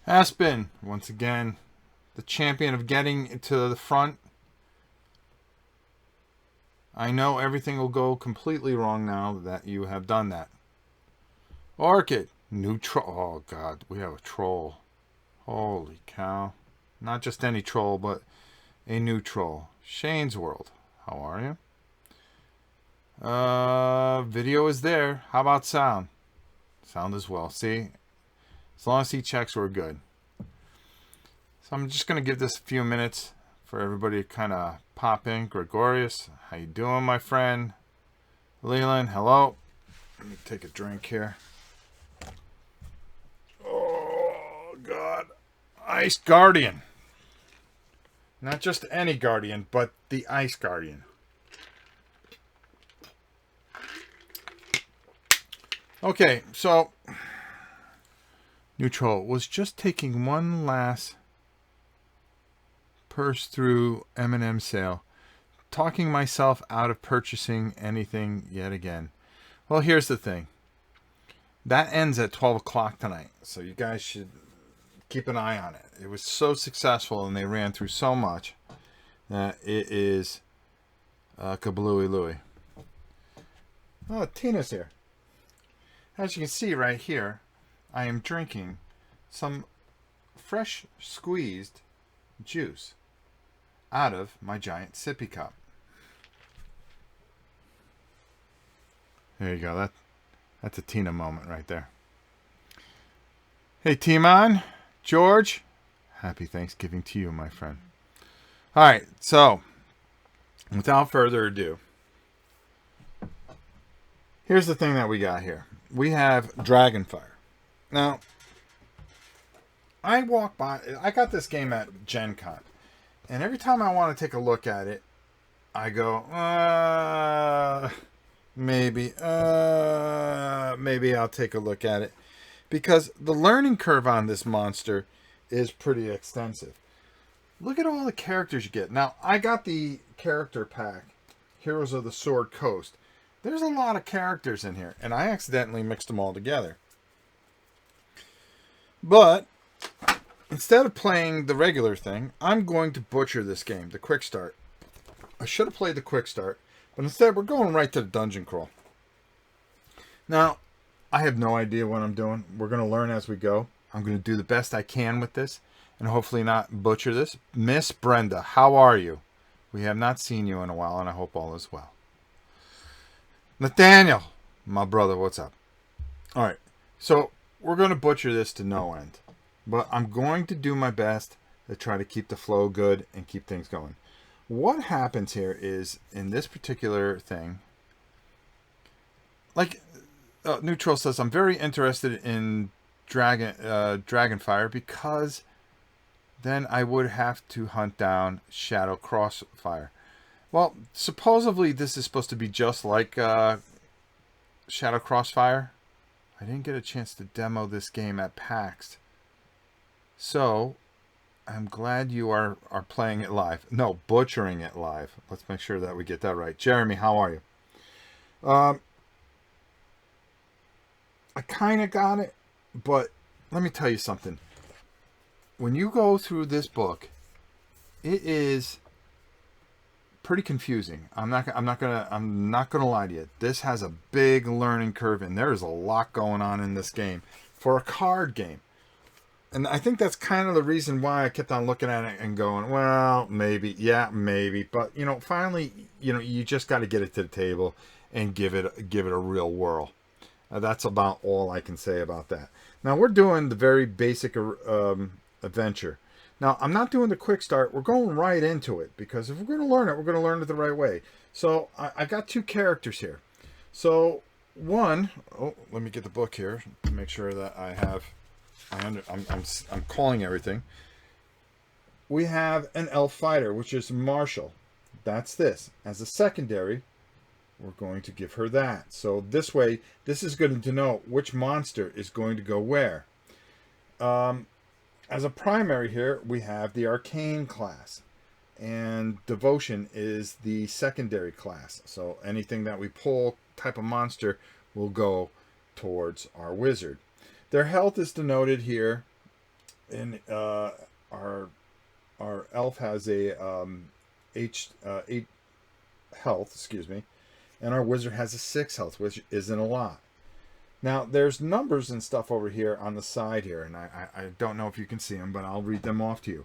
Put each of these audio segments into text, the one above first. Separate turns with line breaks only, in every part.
Aspen, once again, the champion of getting to the front. I know everything will go completely wrong now that you have done that. Orchid, new troll. Oh, God, we have a troll. Holy cow. Not just any troll, but a new troll. Shane's World, how are you? Video is there. How about sound? Sound as well. See? As long as he checks, we're good. So I'm just going to give this a few minutes for everybody to kind of pop in. Gregorius, how you doing, my friend? Leland, hello. Let me take a drink here. Oh, God. Ice Guardian. Not just any Guardian, but the Ice Guardian. Okay, so Neutral was just taking one last purse through M&M sale, talking myself out of purchasing anything yet again. Well, here's the thing. That ends at 12 o'clock tonight, so you guys should keep an eye on it. It was so successful, and they ran through so much that it is kablooey Louie. Oh, Tina's here. As you can see right here, I am drinking some fresh squeezed juice out of my giant sippy cup. There you go. That's a Tina moment right there. Hey, Timon, George, happy Thanksgiving to you, my friend. All right, so without further ado, here's the thing that we got here. We have Dragonfire. Now, I walk by. I got this game at Gen Con, and every time I want to take a look at it, I go, maybe I'll take a look at it, because the learning curve on this monster is pretty extensive. Look at all the characters you get. Now, I got the character pack, Heroes of the Sword Coast. There's a lot of characters in here, and I accidentally mixed them all together. But instead of playing the regular thing, I'm going to butcher this game, the quick start. I should have played the quick start, but instead we're going right to the dungeon crawl. Now, I have no idea what I'm doing. We're going to learn as we go. I'm going to do the best I can with this, and hopefully not butcher this. Miss Brenda, how are you? We have not seen you in a while, and I hope all is well. Nathaniel, my brother, what's up? All right, so we're going to butcher this to no end, but I'm going to do my best to try to keep the flow good and keep things going. What happens here is, in this particular thing, like Neutral says, I'm very interested in Dragonfire, because then I would have to hunt down Shadow Crossfire. Well, supposedly this is supposed to be just like Shadow Crossfire. I didn't get a chance to demo this game at PAX. So, I'm glad you are playing it live. No, butchering it live. Let's make sure that we get that right. Jeremy, how are you? I kind of got it, but let me tell you something. When you go through this book, it is pretty confusing. I'm not gonna lie to you. This has a big learning curve, and there is a lot going on in this game for a card game. And I think that's kind of the reason why I kept on looking at it and going, well, maybe, yeah, maybe. But finally, you just got to get it to the table and give it a real whirl. That's about all I can say about that. Now we're doing the very basic adventure. Now, I'm not doing the quick start. We're going right into it, because if we're going to learn it, we're going to learn it the right way. So I got two characters here. So one, let me get the book here to make sure that I'm calling everything. We have an elf fighter, which is Marshall. That's this. As a secondary, we're going to give her that. So this way, this is good to know which monster is going to go where. As a primary here, we have the Arcane class, and Devotion is the secondary class. So anything that we pull type of monster will go towards our wizard. Their health is denoted here And our elf has a 8 health, excuse me, and our wizard has a 6 health, which isn't a lot. Now, there's numbers and stuff over here on the side here, and I don't know if you can see them, but I'll read them off to you.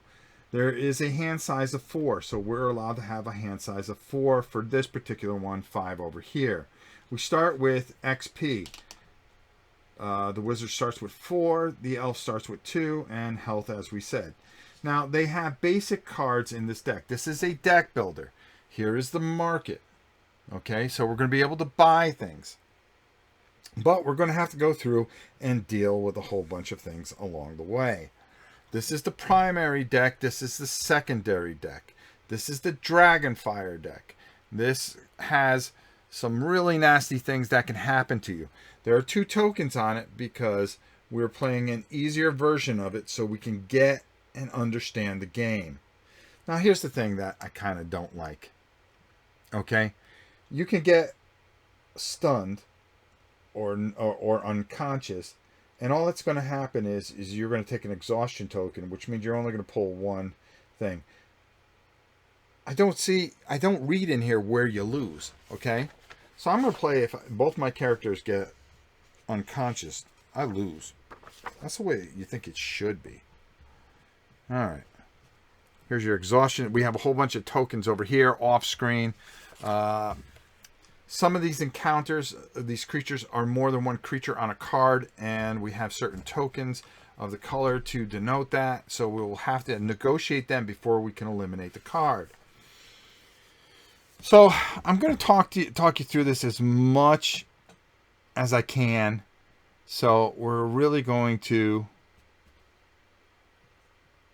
There is a hand size of 4, so we're allowed to have a hand size of 4 for this particular one, 5 over here. We start with XP. The wizard starts with 4, the elf starts with 2, and health, as we said. Now, they have basic cards in this deck. This is a deck builder. Here is the market. Okay, so we're going to be able to buy things. But we're going to have to go through and deal with a whole bunch of things along the way. This is the primary deck. This is the secondary deck. This is the Dragonfire deck. This has some really nasty things that can happen to you. There are 2 tokens on it because we're playing an easier version of it so we can get and understand the game. Now, here's the thing that I kind of don't like. Okay? You can get stunned or unconscious, and all that's going to happen is you're going to take an exhaustion token, which means you're only going to pull one thing. I don't read in here where you lose, okay? So I'm going to play if both my characters get unconscious, I lose. That's the way you think it should be. All right. Here's your exhaustion. We have a whole bunch of tokens over here off screen. Some of these encounters, these creatures are more than one creature on a card, and we have certain tokens of the color to denote that. So we will have to negotiate them before we can eliminate the card. So I'm going to talk you through this as much as I can. So we're really going to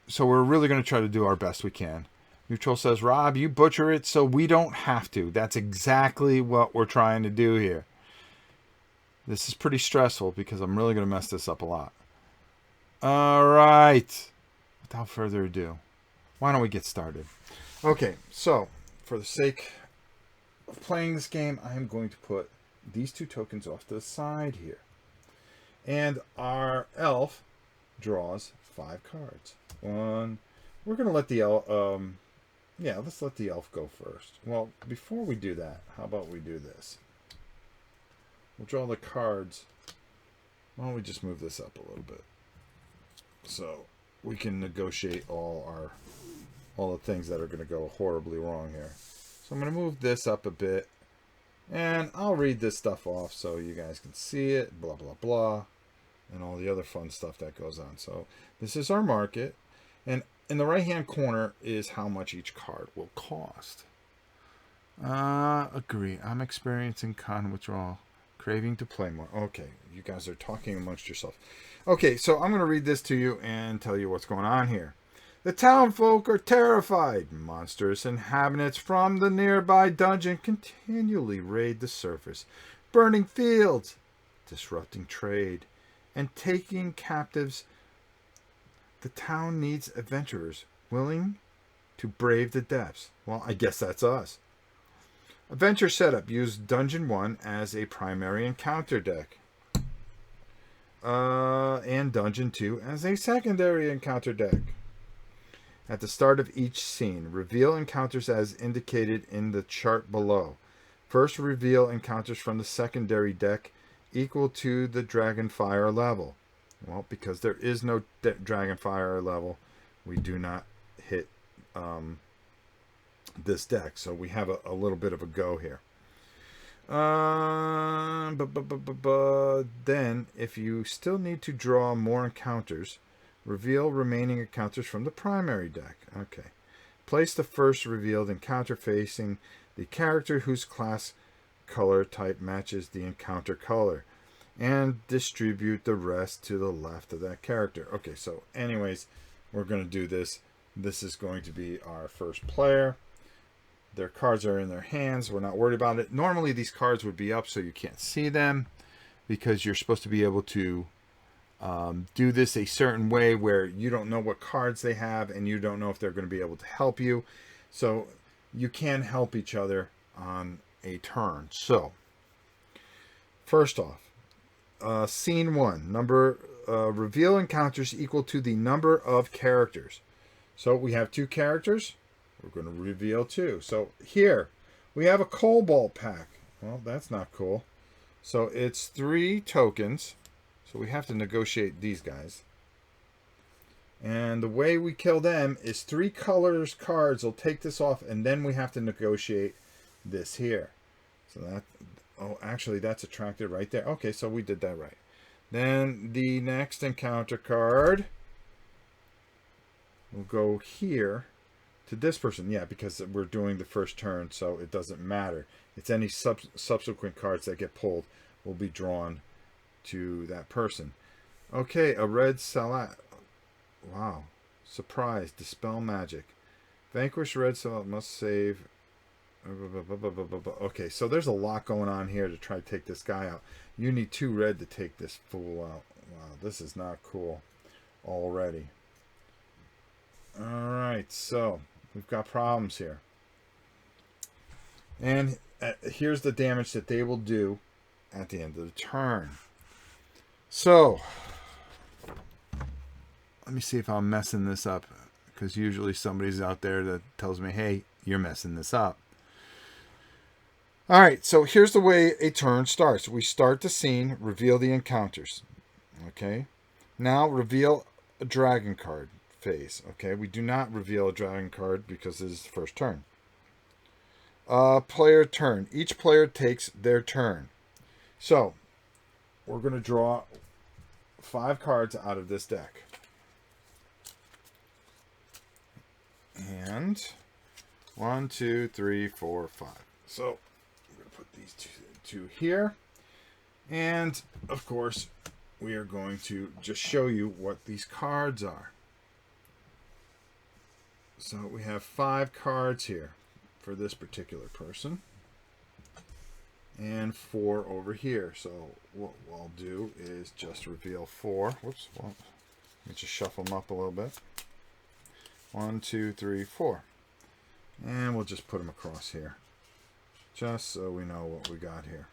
try to do our best we can. Neutral says, Rob, you butcher it so we don't have to. That's exactly what we're trying to do here. This is pretty stressful because I'm really going to mess this up a lot. All right. Without further ado, why don't we get started? Okay, so for the sake of playing this game, I am going to put these 2 tokens off to the side here. And our elf draws 5 cards. We're going to let the elf... let's let the elf go first. Well, before we do that, how about we do this? We'll draw the cards. Why don't we just move this up a little bit? So we can negotiate all the things that are going to go horribly wrong here. So I'm going to move this up a bit. And I'll read this stuff off so you guys can see it. Blah, blah, blah. And all the other fun stuff that goes on. So this is our market. And in the right-hand corner is how much each card will cost. Agree. I'm experiencing con withdrawal. Craving to play more. Okay, you guys are talking amongst yourself. Okay, so I'm going to read this to you and tell you what's going on here. The townfolk are terrified. Monstrous inhabitants from the nearby dungeon continually raid the surface, burning fields, disrupting trade, and taking captives. The town needs adventurers willing to brave the depths. Well, I guess that's us. Adventure setup. Use Dungeon 1 as a primary encounter deck. And Dungeon 2 as a secondary encounter deck. At the start of each scene, reveal encounters as indicated in the chart below. First, reveal encounters from the secondary deck equal to the Dragonfire level. Well, because there is no Dragonfire level, we do not hit this deck. So we have a little bit of a go here. Then, if you still need to draw more encounters, reveal remaining encounters from the primary deck. Okay. Place the first revealed encounter facing the character whose class color type matches the encounter color. And distribute the rest to the left of that character. Okay, so anyways, we're going to do this. This is going to be our first player. Their cards are in their hands. We're not worried about it. Normally, these cards would be up so you can't see them because you're supposed to be able to do this a certain way where you don't know what cards they have and you don't know if they're going to be able to help you. So you can help each other on a turn. So first off, Scene 1. Reveal encounters equal to the number of characters. So we have 2 characters. We're going to reveal 2. So here, we have a cobalt pack. Well, that's not cool. So it's 3 tokens. So we have to negotiate these guys. And the way we kill them is 3 colors cards will take this off, and then we have to negotiate this here. So that, oh, actually that's attracted right there. Okay, so we did that right. Then the next encounter card will go here to this person. Yeah, because we're doing the first turn, so it doesn't matter. It's any subsequent cards that get pulled will be drawn to that person. Okay, a red salat. Wow. Surprise. Dispel magic. Vanquish red salat must save. Okay, so there's a lot going on here to try to take this guy out. You need 2 red to take this fool out. Wow, this is not cool already. Alright, so we've got problems here. And here's the damage that they will do at the end of the turn. So, let me see if I'm messing this up, because usually somebody's out there that tells me, hey, you're messing this up. Alright, so here's the way a turn starts. We start the scene, reveal the encounters. Okay, now reveal a dragon card phase. Okay, we do not reveal a dragon card because this is the first turn. Player turn. Each player takes their turn. So, we're going to draw 5 cards out of this deck. And 1, 2, 3, 4, 5. So, I'm going to put these two here. And, of course, we are going to just show you what these cards are. So, we have 5 cards here for this particular person. And 4 over here. So, what I'll do is just reveal 4. Whoops. Well, let me just shuffle them up a little bit. 1, 2, 3, 4. And we'll just put them across here. Just so we know what we got here.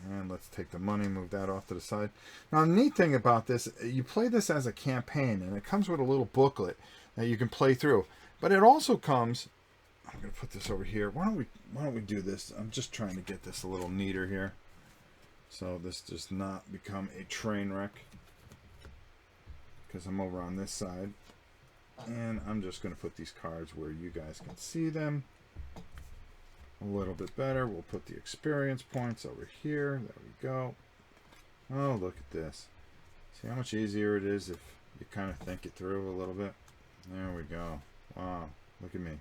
And let's take the money, move that off to the side. Now, the neat thing about this, you play this as a campaign, and it comes with a little booklet that you can play through. But it also comes, I'm going to put this over here. Why don't we do this? I'm just trying to get this a little neater here, so this does not become a train wreck, because I'm over on this side. And I'm just going to put these cards where you guys can see them a little bit better. We'll put the experience points over here. There we go. Oh, look at this. See how much easier it is if you kind of think it through a little bit. There we go. Wow, look at me.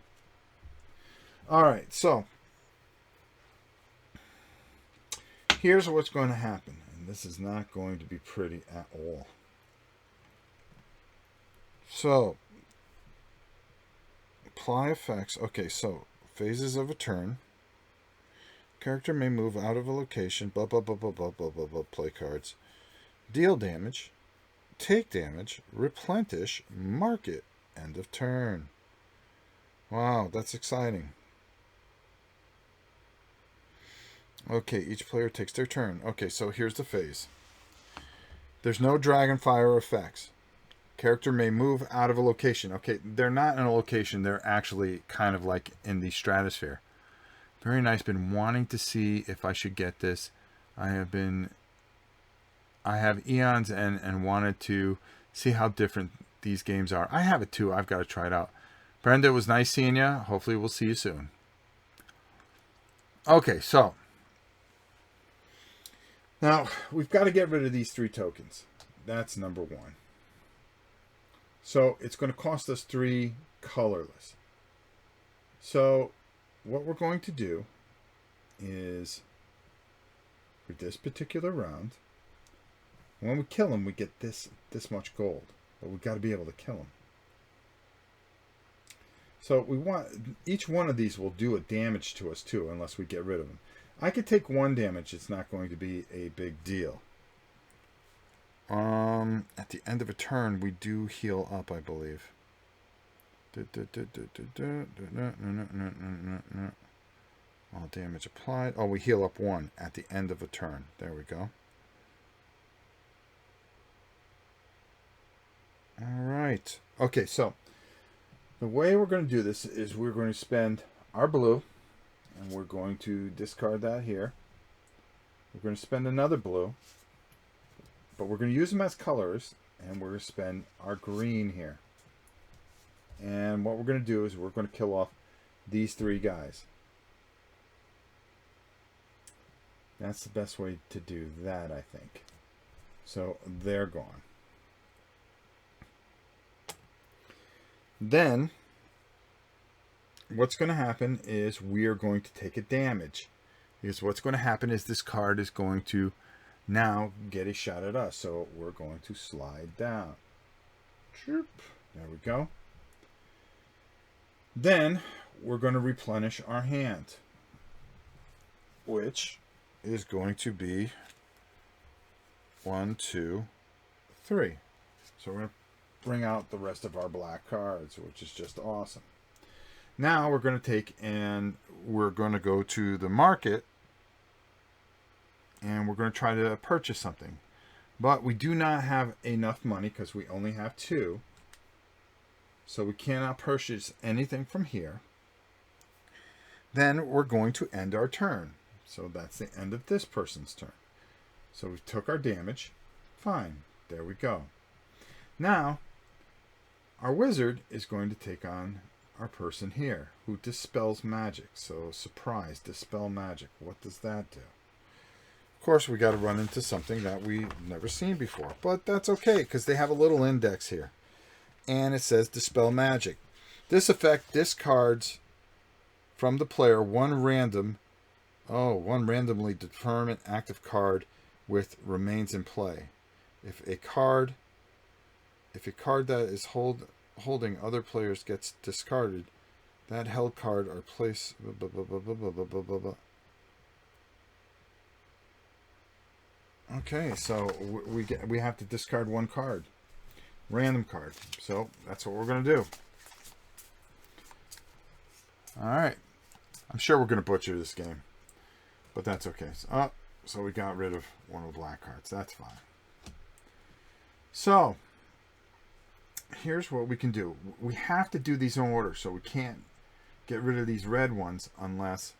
Alright, so here's what's going to happen. And this is not going to be pretty at all. So, apply effects. Okay, so phases of a turn. Character may move out of a location. Blah, blah, blah, blah, blah, blah, blah, blah. Play cards. Deal damage. Take damage. Replenish. Mark it. End of turn. Wow, that's exciting. Okay, each player takes their turn. Okay, so here's the phase. There's no Dragonfire effects. Character may move out of a location. Okay, they're not in a location. They're actually kind of like in the stratosphere. Very nice. Been wanting to see if I should get this. I have eons and wanted to see how different these games are. I have it too. I've got to try it out. Brenda, it was nice seeing you. Hopefully we'll see you soon. Okay, so now we've got to get rid of these 3 tokens. That's number 1. So it's going to cost us 3 colorless. So what we're going to do is, for this particular round, when we kill him, we get this much gold. But we've got to be able to kill him. So we want, each one of these will do a damage to us too, unless we get rid of them. I could take 1 damage. It's not going to be a big deal. At the end of a turn, we do heal up, I believe. All damage applied. Oh, we heal up 1 at the end of a turn. There we go. All right. Okay, so the way we're going to do this is we're going to spend our blue, and we're going to discard that here. We're going to spend another blue, but we're going to use them as colors, and we're going to spend our green here. And what we're going to do is we're going to kill off these three guys. That's the best way to do that, I think. So they're gone. Then what's going to happen is we are going to take a damage. Because what's going to happen is this card is going to now get a shot at us. So we're going to slide down. There we go. Then we're going to replenish our hand, which is going to be 1, 2, 3. So we're going to bring out the rest of our black cards, which is just awesome. Now we're going to take and we're going to go to the market and we're going to try to purchase something. But we do not have enough money because we only have 2. So we cannot purchase anything from here. Then we're going to end our turn. So that's the end of this person's turn. So we took our damage. Fine. There we go. Now, our wizard is going to take on our person here who dispels magic. So surprise, dispel magic. What does that do? Of course, we got to run into something that we've never seen before. But that's okay because they have a little index here. And it says dispel magic. This effect discards from the player one randomly determined active card with remains in play. If a card that is holding other players gets discarded, that held card or place Okay, so we have to discard one card. Random card. So that's what we're going to do. Alright. I'm sure we're going to butcher this game. But that's okay. So we got rid of one of the black cards. That's fine. So here's what we can do. We have to do these in order. So we can't get rid of these red ones unless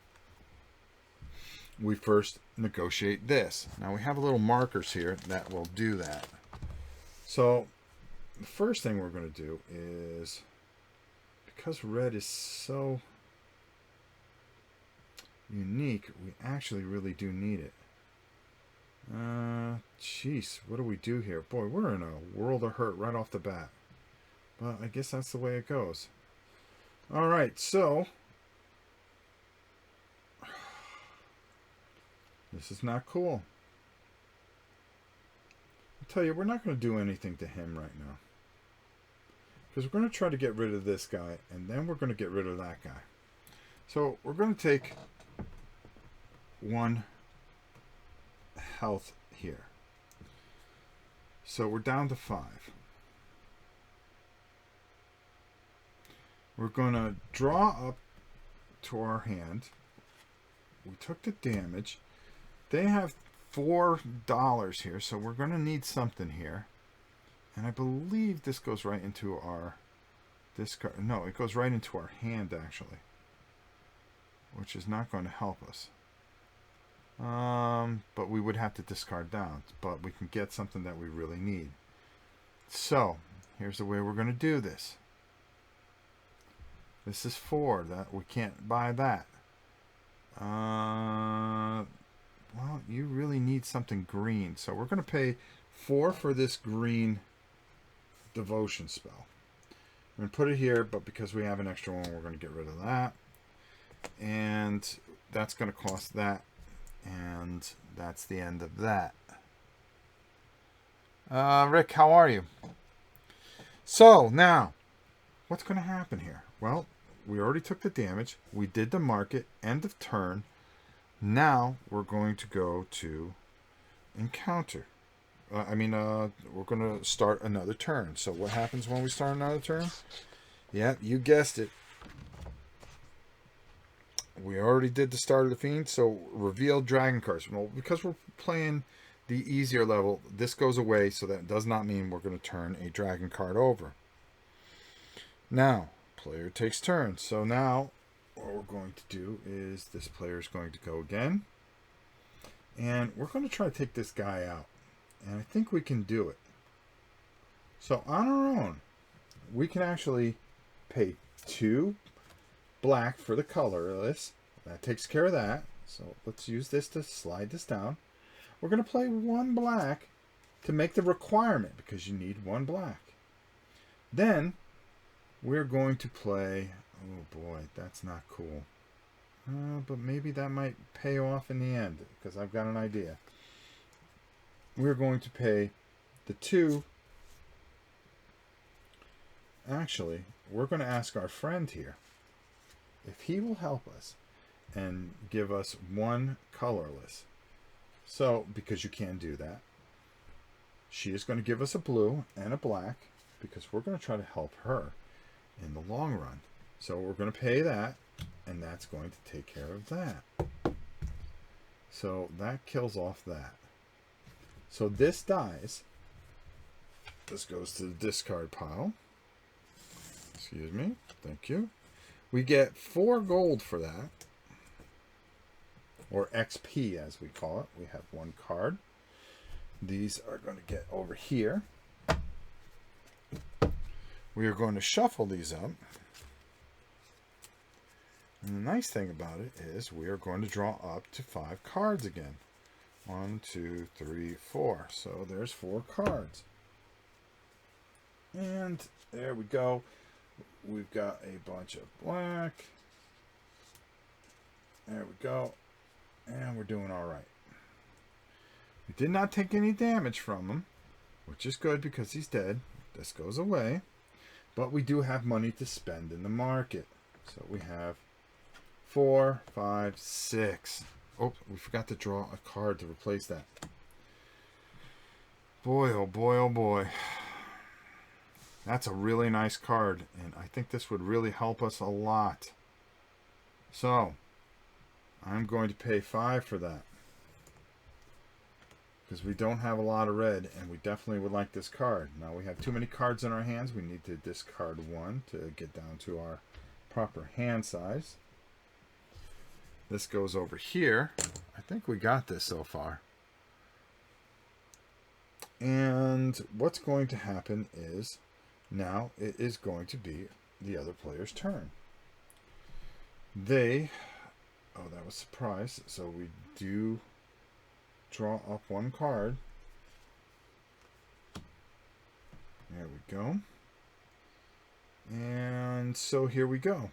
we first negotiate this. Now we have little markers here that will do that. So the first thing we're going to do is, because red is so unique, we actually really do need it. Jeez, what do we do here? Boy, we're in a world of hurt right off the bat. But I guess that's the way it goes. Alright, so this is not cool. I'll tell you, we're not going to do anything to him right now. Because we're going to try to get rid of this guy, and then we're going to get rid of that guy. So we're going to take 1 health here. So we're down to 5. We're going to draw up to our hand. We took the damage. They have $4 here, so we're going to need something here. And I believe this goes right into our discard. No, it goes right into our hand, actually. Which is not going to help us. But we would have to discard down. But we can get something that we really need. So, here's the way we're going to do this. This is 4. That we can't buy that. Well, you really need something green. So we're going to pay 4 for this green devotion spell. I'm going to put it here, but because we have an extra one, we're going to get rid of that. And that's going to cost that. And that's the end of that. Rick, how are you? So, now, what's going to happen here? Well, we already took the damage. We did the market. End of turn. Now, we're going to go to encounter. We're going to start another turn. So, what happens when we start another turn? Yeah, you guessed it. We already did the start of the fiend, so reveal dragon cards. Well, because we're playing the easier level, this goes away, so that does not mean we're going to turn a dragon card over. Now, player takes turn. So now what we're going to do is this player is going to go again. And we're going to try to take this guy out. And I think we can do it. So on our own, we can actually pay 2 black for the colorless. That takes care of that. So let's use this to slide this down. We're going to play 1 black to make the requirement, because you need 1 black. Then we're going to play, oh boy, that's not cool. But maybe that might pay off in the end, because I've got an idea. We're going to pay the 2. Actually, we're going to ask our friend here if he will help us and give us 1 colorless. So, because you can do that, she is going to give us a blue and a black, because we're going to try to help her in the long run. So we're going to pay that, and that's going to take care of that. So that kills off that. So this dies. This goes to the discard pile. Excuse me. Thank you. We get 4 gold for that. Or XP, as we call it. We have 1 card. These are going to get over here. We are going to shuffle these up. And the nice thing about it is we are going to draw up to 5 cards again. 1, 2, 3, 4. So there's 4 cards. And there we go. We've got a bunch of black. There we go. And we're doing all right. We did not take any damage from him, which is good because he's dead. This goes away. But we do have money to spend in the market. So we have 4, 5, 6. Oh, we forgot to draw a card to replace that. Boy, oh boy, oh boy. That's a really nice card, and I think this would really help us a lot. So, I'm going to pay 5 for that. Because we don't have a lot of red, and we definitely would like this card. Now we have too many cards in our hands. We need to discard 1 to get down to our proper hand size. This goes over here. I think we got this so far. And what's going to happen is, now it is going to be the other player's turn. They, oh, that was a surprise. So we do draw up 1 card. There we go. And so here we go.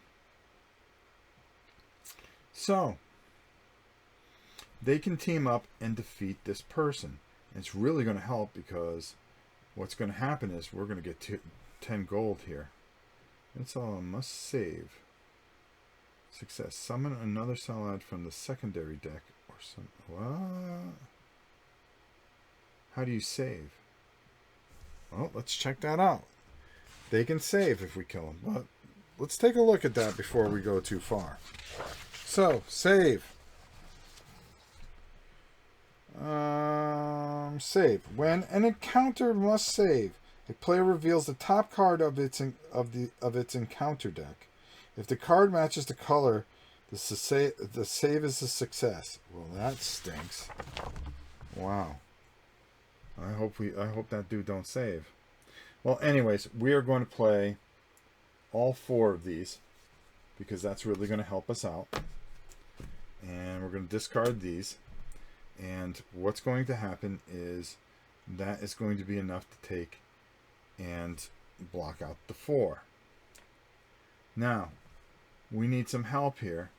So they can team up and defeat this person. It's really going to help, because what's going to happen is we're going to get 10 gold here. That's all. Must save. Success. Summon another Salad from the secondary deck. Or some. What? How do you save? Well, let's check that out. They can save if we kill them. But let's take a look at that before we go too far. So, save. Save. When an encounter must save, a player reveals the top card of its encounter deck. If the card matches the color, the save is a success. Well, that stinks. Wow. I hope that dude don't save. Well, anyways, we are going to play all 4 of these, because that's really going to help us out. And we're going to discard these. And what's going to happen is that is going to be enough to take and block out the 4. Now, we need some help here,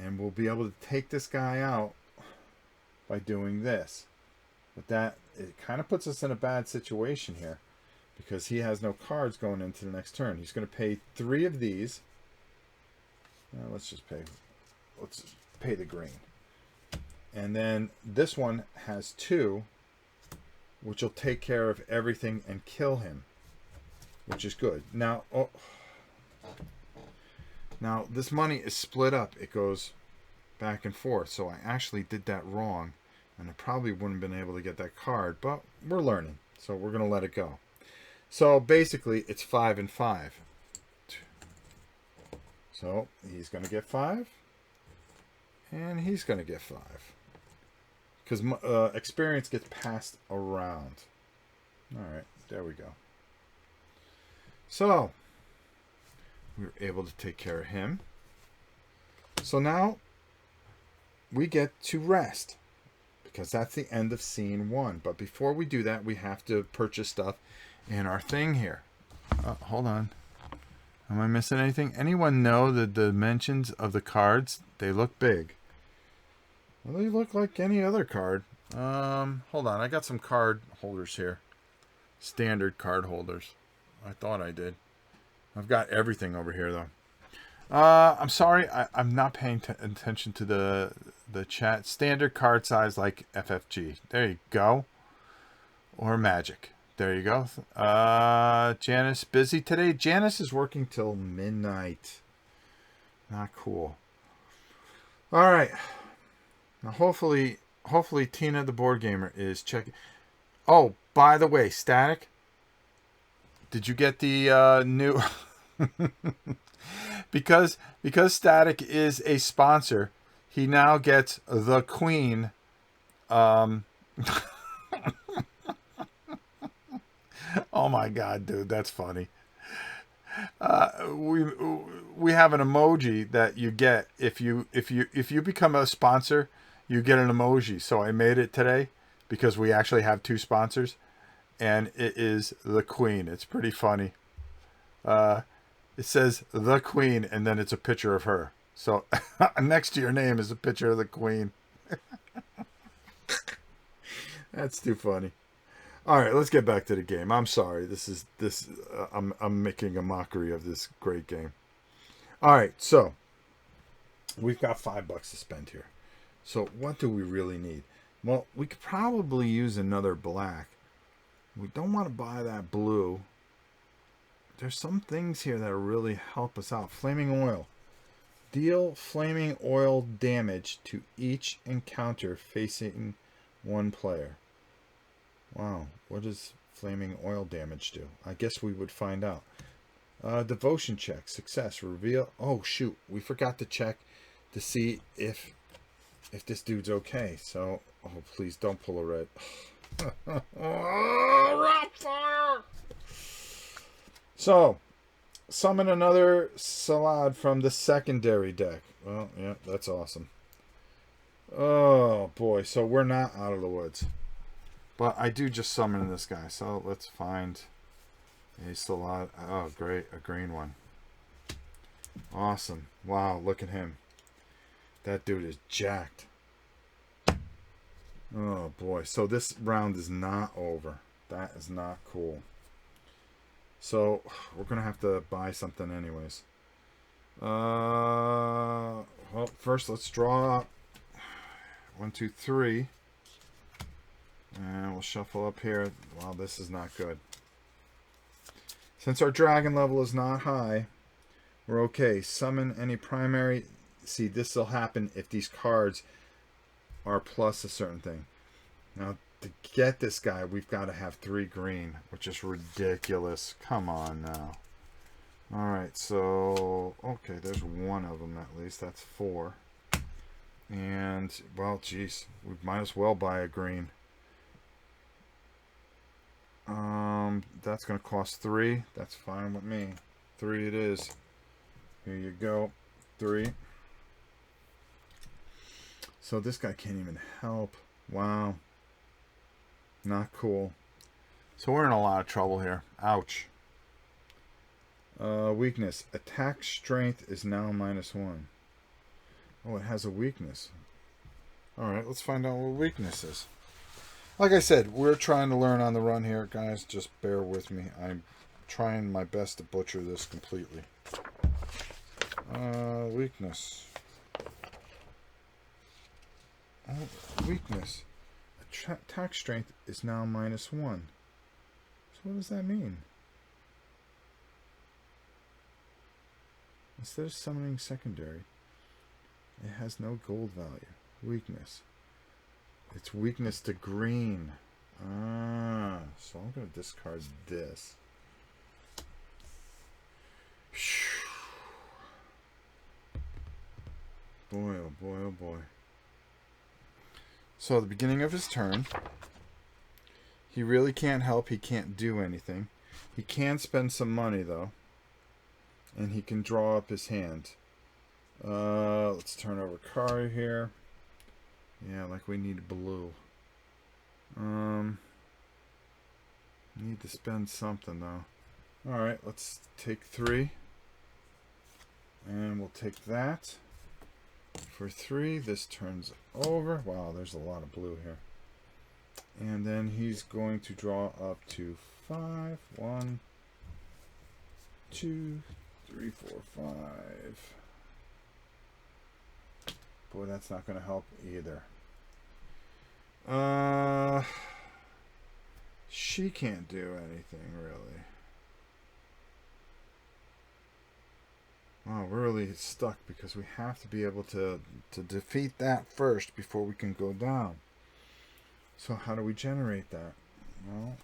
and we'll be able to take this guy out by doing this. But that, it kind of puts us in a bad situation here, because he has no cards going into the next turn. He's going to pay 3 of these. Let's pay the green. And then this one has 2, which will take care of everything and kill him, which is good. Now, now this money is split up. It goes back and forth. So I actually did that wrong. And I probably wouldn't have been able to get that card, but we're learning. So we're going to let it go. So basically, it's 5 and 5. So he's going to get 5. And he's going to get 5. Because experience gets passed around. Alright, there we go. So, we were able to take care of him. So now, we get to rest. Because that's the end of scene 1. But before we do that, we have to purchase stuff in our thing here. Hold on. Am I missing anything? Anyone know the dimensions of the cards? They look big. Well, they look like any other card. Hold on. I got some card holders here. Standard card holders. I thought I did. I've got everything over here, though. I'm sorry. I'm not paying attention to the chat. Standard card size like FFG. There you go. Or Magic. There you go. Janice, busy today? Janice is working till midnight. Not cool. All right. Now, hopefully Tina the board gamer is checking. Oh, by the way, Static, did you get the new... because Static is a sponsor, he now gets the Queen. Oh my God, dude, that's funny. We have an emoji that you get if you become a sponsor, you get an emoji. So I made it today because we actually have 2 sponsors, and it is the Queen. It's pretty funny. It says the Queen, and then it's a picture of her. So next to your name is a picture of the Queen. That's too funny. All right, let's get back to the game. I'm sorry. I'm making a mockery of this great game. All right, so we've got $5 to spend here. So what do we really need? Well, we could probably use another black. We don't want to buy that blue. There's some things here that really help us out. Flaming oil. Deal flaming oil damage to each encounter facing one player. Wow, what does flaming oil damage do? I guess we would find out. Devotion check. Success. Reveal. Oh, shoot. We forgot to check to see if this dude's okay. So, oh, please don't pull a red. So, summon another Salad from the secondary deck. Well, yeah, that's awesome. Oh, boy. So, we're not out of the woods. But I do just summon this guy. So, let's find a Salad. Oh, great. A green one. Awesome. Wow, look at him. That dude is jacked. Oh, boy. So, this round is not over. That is not cool. So, we're going to have to buy something anyways. Well, first let's draw 1, 2, 3. And we'll shuffle up here. Wow, this is not good. Since our dragon level is not high, we're okay. Summon any primary. See, this will happen if these cards are plus a certain thing. Now, to get this guy, we've got to have 3 green, which is ridiculous. Come on now. Alright, so... Okay, there's one of them at least. That's 4. And, well, geez. We might as well buy a green. That's going to cost 3. That's fine with me. 3 it is. Here you go. 3. So this guy can't even help. Wow. Not cool. So we're in a lot of trouble here. Ouch. Weakness. Attack strength is now -1. Oh, it has a weakness. Alright, let's find out what weakness is. Like I said, we're trying to learn on the run here, guys. Just bear with me. I'm trying my best to butcher this completely. Weakness. Oh, weakness. Attack strength is now -1. So what does that mean? Instead of summoning secondary, it has no gold value. Weakness. Its weakness to green. Ah, so I'm going to discard this. Boy, oh boy, oh boy. So at the beginning of his turn, he really can't help. He can't do anything. He can spend some money, though. And he can draw up his hand. Let's turn over card here. Yeah, like we need blue. Need to spend something, though. Alright, let's take 3. And we'll take that. For 3, this turns over. Wow, there's a lot of blue here. And then he's going to draw up to 5. 1, 2, 3, 4, 5. Boy, that's not going to help either. She can't do anything, really. Wow, we're really stuck because we have to be able to defeat that first before we can go down. So how do we generate that? Well,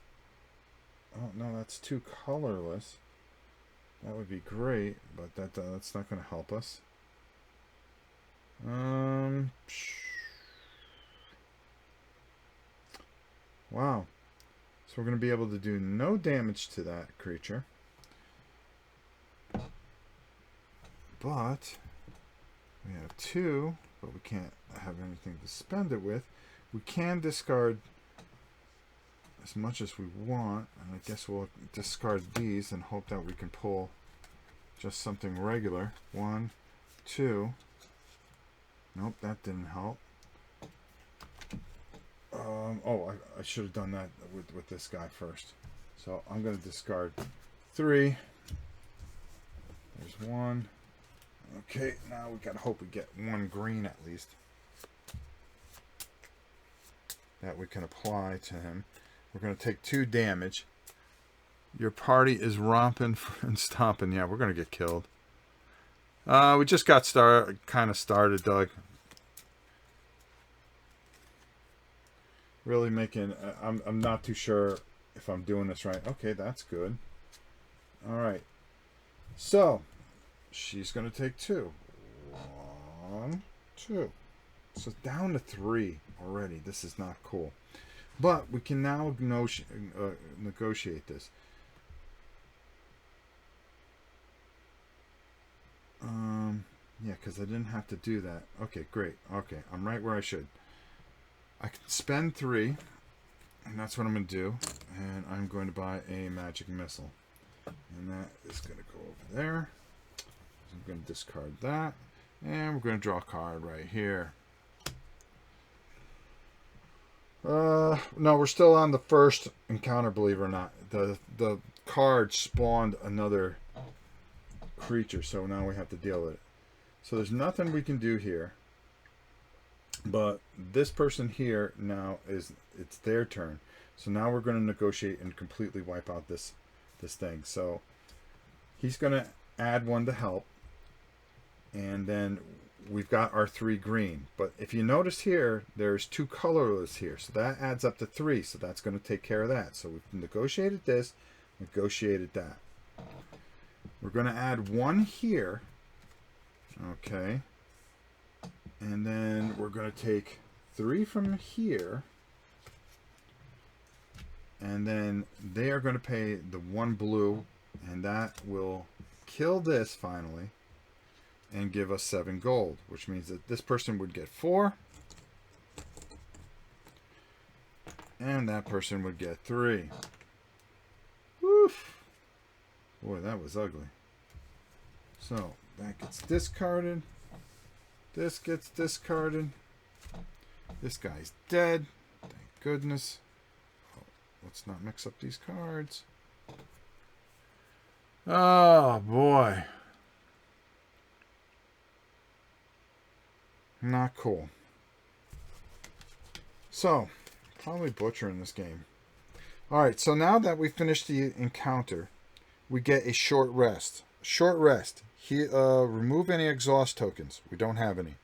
oh no, that's too colorless. That would be great, but that's not going to help us. Wow. So we're going to be able to do no damage to that creature. But we have 2, but we can't have anything to spend it with. We can discard as much as we want, and I guess we'll discard these and hope that we can pull just something regular. 1, 2. Nope, that didn't help. Oh, I should have done that with this guy first. So I'm going to discard 3. There's 1. Okay, now we got to hope we get 1 green at least that we can apply to him. We're going to take 2 damage. Your party is romping and stomping. Yeah, we're going to get killed. We just got kind of started, Doug. Really making... I'm not too sure if I'm doing this right. Okay, that's good. All right. So, she's going to take 2. 1, 2. So down to 3 already. This is not cool. But we can now negotiate this. Yeah, because I didn't have to do that. Okay, great. Okay, I'm right where I should. I can spend 3, and that's what I'm going to do. And I'm going to buy a magic missile. And that is going to go over there. So I'm going to discard that. And we're going to draw a card right here. No, we're still on the first encounter, believe it or not. The card spawned another creature, so now we have to deal with it. So there's nothing we can do here. But this person here now it's their turn. So now we're going to negotiate and completely wipe out this thing. So he's going to add 1 to help. And then we've got our 3 green. But if you notice here, there's 2 colorless here. So that adds up to 3. So that's going to take care of that. So we've negotiated this, negotiated that. We're going to add 1 here. Okay. And then we're going to take 3 from here. And then they are going to pay the 1 blue. And that will kill this finally. And give us 7 gold. Which means that this person would get 4. And that person would get 3. Woof. Boy, that was ugly. So, that gets discarded. This gets discarded. This guy's dead. Thank goodness. Oh, let's not mix up these cards. Oh, boy. Not cool. So, probably butchering this game. Alright, so now that we finished the encounter, we get a short rest. Short rest. Remove any exhaust tokens. We don't have any.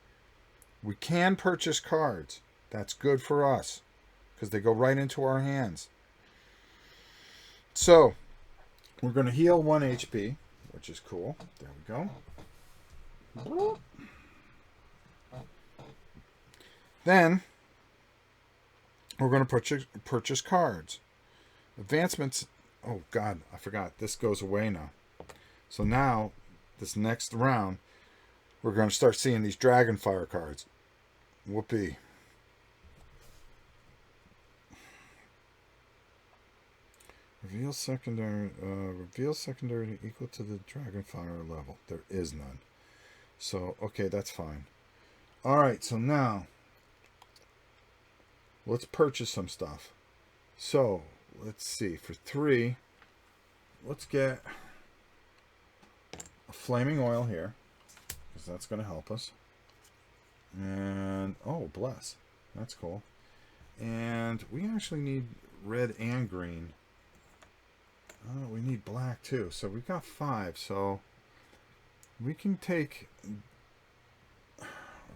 We can purchase cards. That's good for us because they go right into our hands. So we're going to heal 1 HP, which is cool. There we go. Then we're going to purchase cards. Advancements. Oh, God, I forgot. This goes away now. So now, this next round, we're going to start seeing these Dragonfire cards. Whoopee. Reveal secondary equal to the Dragonfire level. There is none. So, okay, that's fine. Alright, so now, let's purchase some stuff. So, let's see. For 3, let's get a flaming oil here, because that's going to help us. And, oh, bless. That's cool. And we actually need red and green. Oh, we need black too. So we've got 5. So we can take... I'm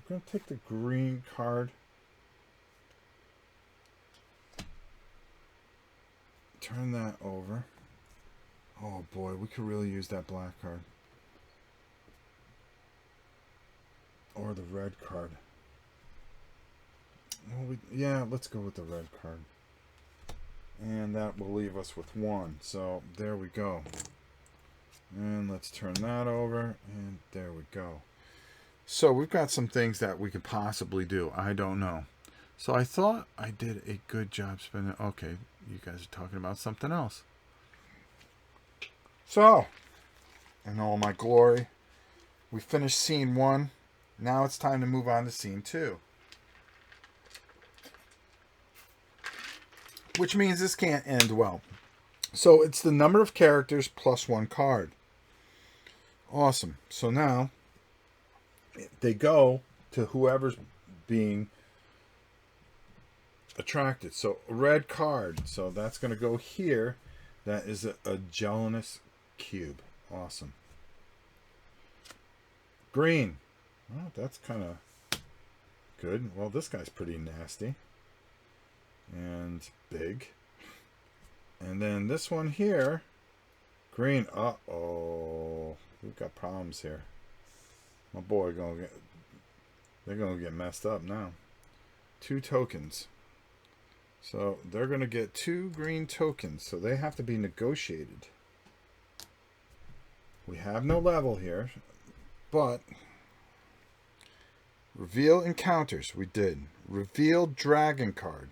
going to take the green card. Turn that over. Oh boy, we could really use that black card. Or the red card. Well, yeah, let's go with the red card. And that will leave us with 1. So there we go. And let's turn that over. And there we go. So we've got some things that we could possibly do. I don't know. So I thought I did a good job spending. Okay, you guys are talking about something else. So, in all my glory, we finished scene 1. Now it's time to move on to scene 2. Which means this can't end well. So it's the number of characters plus 1 card. Awesome. So now they go to whoever's being attracted. So a red card. So that's going to go here. That is a gelatinous cube. Awesome. Green. Well, that's kind of good. Well, this guy's pretty nasty. And big. And then this one here, green. Uh-oh. We've got problems here. My boy they're gonna get messed up now. 2 tokens. So they're gonna get 2 green tokens. So they have to be negotiated. We have no level here, but reveal encounters. We did. Reveal dragon card.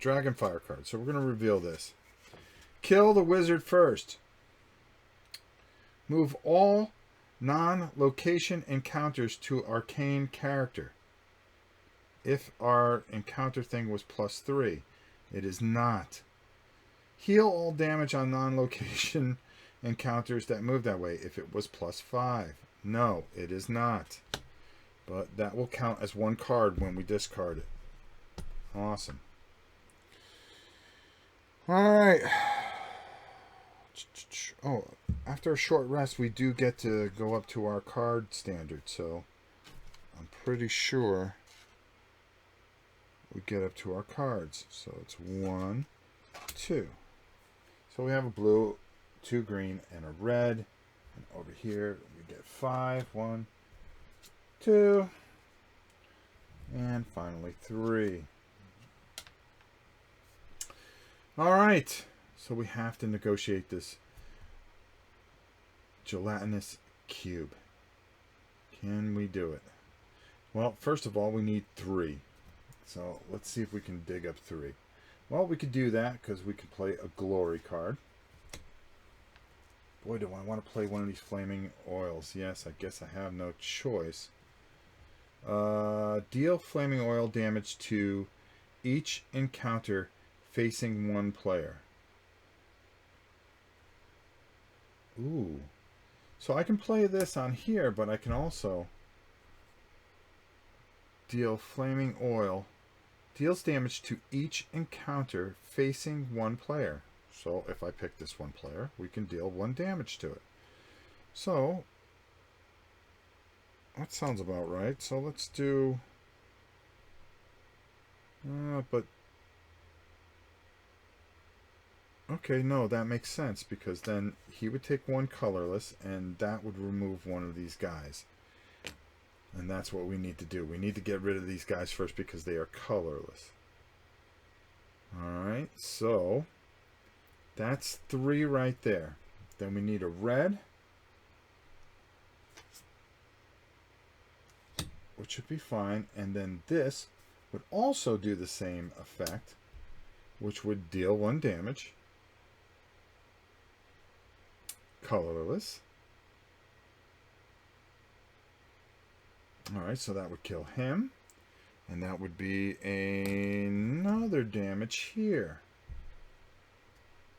Dragonfire card. So we're going to reveal this. Kill the wizard first. Move all non-location encounters to arcane character. If our encounter thing was +3. It is not. Heal all damage on non-location encounters that move that way if it was +5. No, it is not. But that will count as 1 card when we discard it. Awesome. Alright. Oh, after a short rest, we do get to go up to our card standard. So, I'm pretty sure we get up to our cards. So, it's 1, 2. So, we have a blue, 2 green, and a red. And over here, we get 5. 1, 2. And finally, 3. Alright, so we have to negotiate this gelatinous cube. Can we do it? Well, first of all, we need 3. So let's see if we can dig up 3. Well, we could do that because we could play a glory card. Boy, do I want to play one of these flaming oils. Yes, I guess I have no choice. Deal flaming oil damage to each encounter facing 1 player. Ooh. So I can play this on here, but I can also deal flaming oil. Deals damage to each encounter facing 1 player. So if I pick this 1 player, we can deal 1 damage to it. So that sounds about right. So let's do... But okay, no, that makes sense, because then he would take one colorless, and that would remove one of these guys. And that's what we need to do. We need to get rid of these guys first because they are colorless. Alright, so that's 3 right there. Then we need a red, which should be fine. And then this would also do the same effect, which would deal 1 damage. Colorless. Alright, so that would kill him. And that would be another damage here.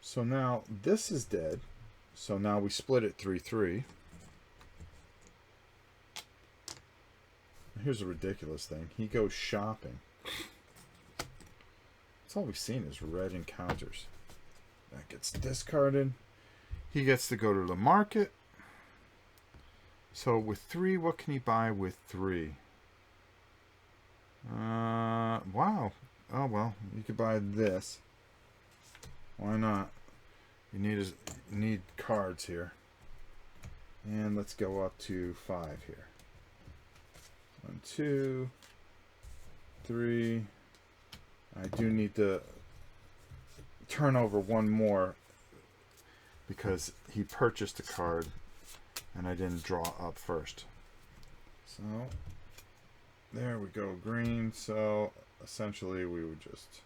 So now this is dead. So now we split it 3-3. Here's a ridiculous thing. He goes shopping. That's all we've seen is red encounters. That gets discarded. He gets to go to the market. So with 3, what can he buy with 3? Wow. Oh, well, you could buy this. Why not? You need cards here. And let's go up to 5 here. 1, 2, 3. I do need to turn over 1 more because he purchased a card and I didn't draw up first. So there we go, green. So essentially we would just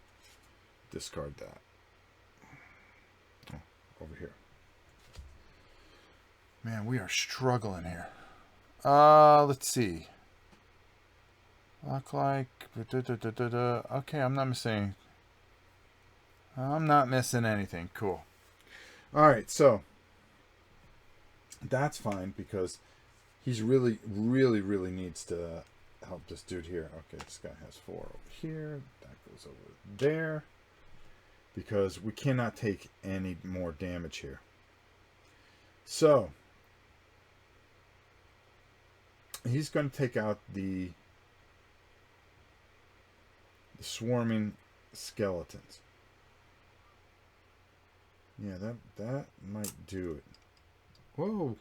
discard that. Oh, over here. Man, we are struggling here. Let's see. Look like okay, I'm not missing. I'm not missing anything. Cool. All right, so that's fine because he's really needs to help this dude here. Okay, this guy has 4 over here. That goes over there because we cannot take any more damage here. So he's going to take out the swarming skeletons. Yeah, that might do it. Whoa.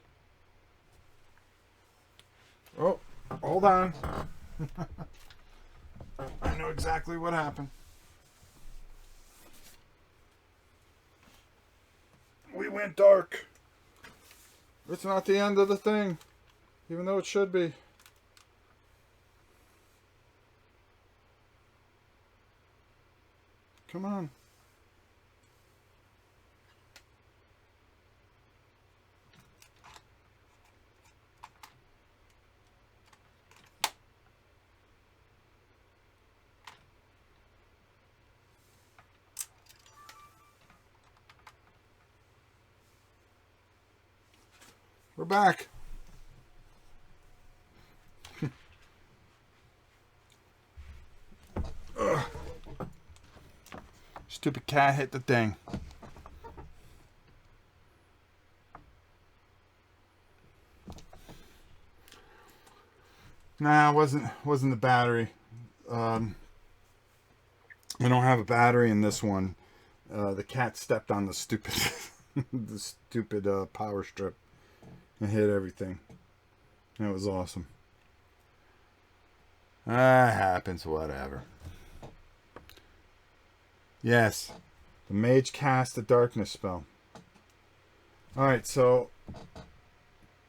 Oh, hold on. I know exactly what happened. We went dark. It's not the end of the thing, even though it should be. Come on. We're back. Stupid cat hit the thing. Nah, it wasn't the battery. I don't have a battery in this one. The cat stepped on the stupid the stupid power strip and hit everything. That was awesome. Happens, whatever. Yes, the mage cast a darkness spell. Alright, so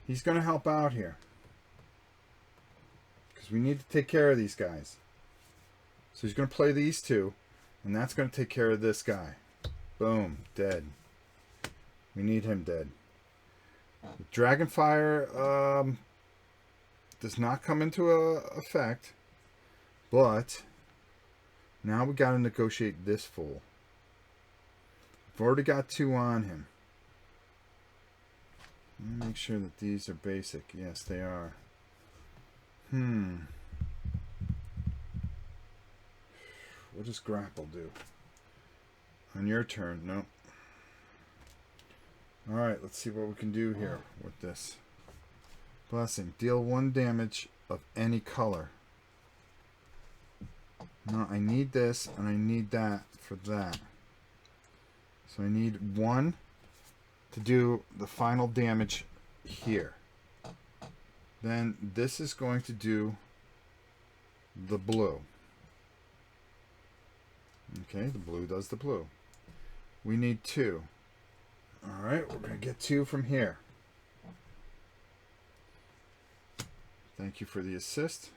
he's going to help out here. Because we need to take care of these guys. So he's going to play these 2. And that's going to take care of this guy. Boom, dead. We need him dead. Dragonfire does not come into effect. But now we got to negotiate this fool. We've already got 2 on him. Let me make sure that these are basic. Yes, they are. What does grapple do? On your turn, no. Alright, let's see what we can do here with this. Blessing. Deal 1 damage of any color. No, I need this and I need that for that. So I need one to do the final damage here. Then this is going to do the blue. Okay, the blue does the blue. We need 2. Alright, we're going to get 2 from here. Thank you for the assist.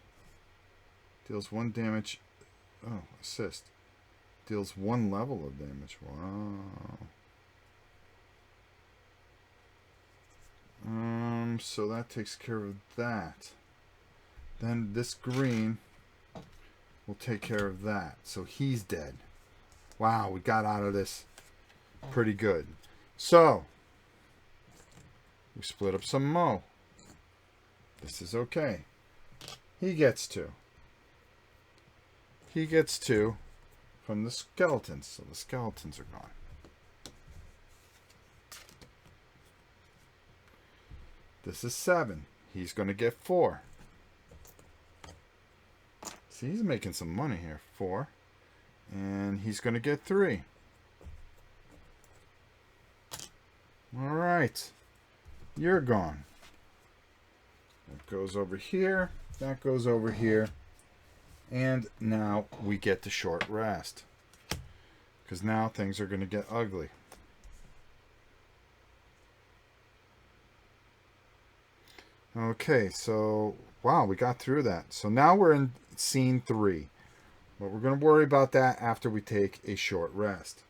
Deals 1 damage. Oh, assist. Deals 1 level of damage. Wow. So that takes care of that. Then this green will take care of that. So he's dead. Wow, we got out of this pretty good. So, we split up some Mo. This is okay. He gets 2. He gets 2 from the skeletons. So the skeletons are gone. This is 7. He's going to get 4. See, he's making some money here. 4. And he's going to get 3. Alright. You're gone. That goes over here. That goes over here. And now we get the short rest. Because now things are going to get ugly. Okay, so, wow, we got through that. So now we're in scene 3. But we're going to worry about that after we take a short rest.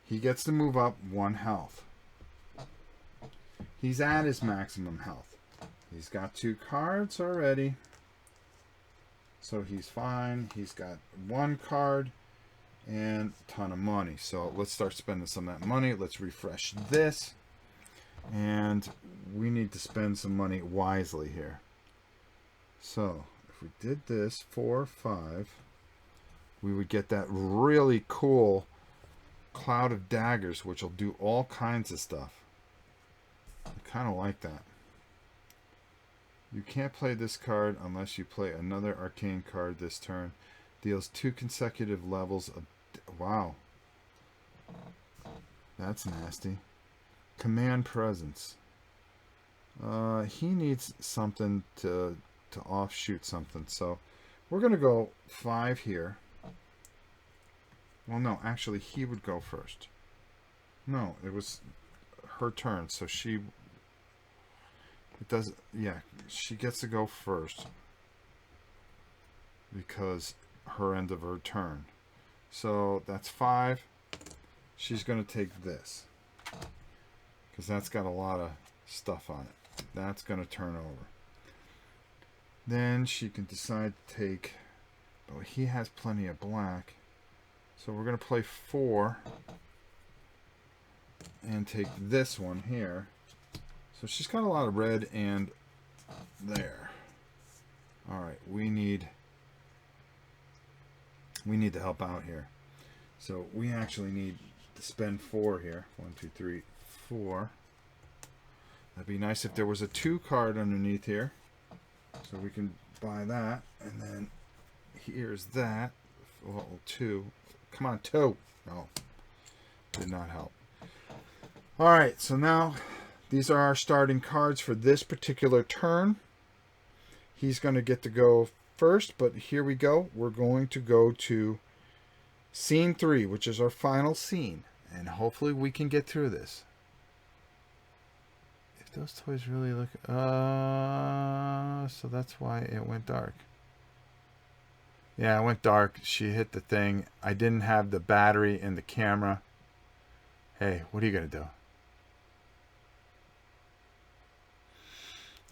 He gets to move up 1 health. He's at his maximum health. He's got 2 cards already. So he's fine. He's got 1 card and a ton of money. So let's start spending some of that money. Let's refresh this. And we need to spend some money wisely here. So if we did this 4, 5, we would get that really cool Cloud of Daggers, which will do all kinds of stuff. I kind of like that. You can't play this card unless you play another arcane card this turn. Deals 2 consecutive levels of... Wow. That's nasty. Command Presence. He needs something to offshoot something. So we're going to go 5 here. Well, no, actually, he would go first. No, it was her turn, so she... It does... Yeah, she gets to go first. Because her end of her turn. So that's 5. She's going to take this. Because that's got a lot of stuff on it. That's going to turn over. Then she can decide to take... Oh, he has plenty of black. So we're going to play 4. And take this one here. So she's got a lot of red and there. Alright, we need to help out here. So we actually need to spend 4 here. 1, 2, 3, 4. That'd be nice if there was a 2 card underneath here. So we can buy that. And then here's that. Well, 2. Come on, 2. No. Did not help. Alright, so now these are our starting cards for this particular turn. He's going to get to go first, but here we go. We're going to go to scene 3, which is our final scene. And hopefully we can get through this. If those toys really look... so that's why it went dark. Yeah, it went dark. She hit the thing. I didn't have the battery in the camera. Hey, what are you going to do?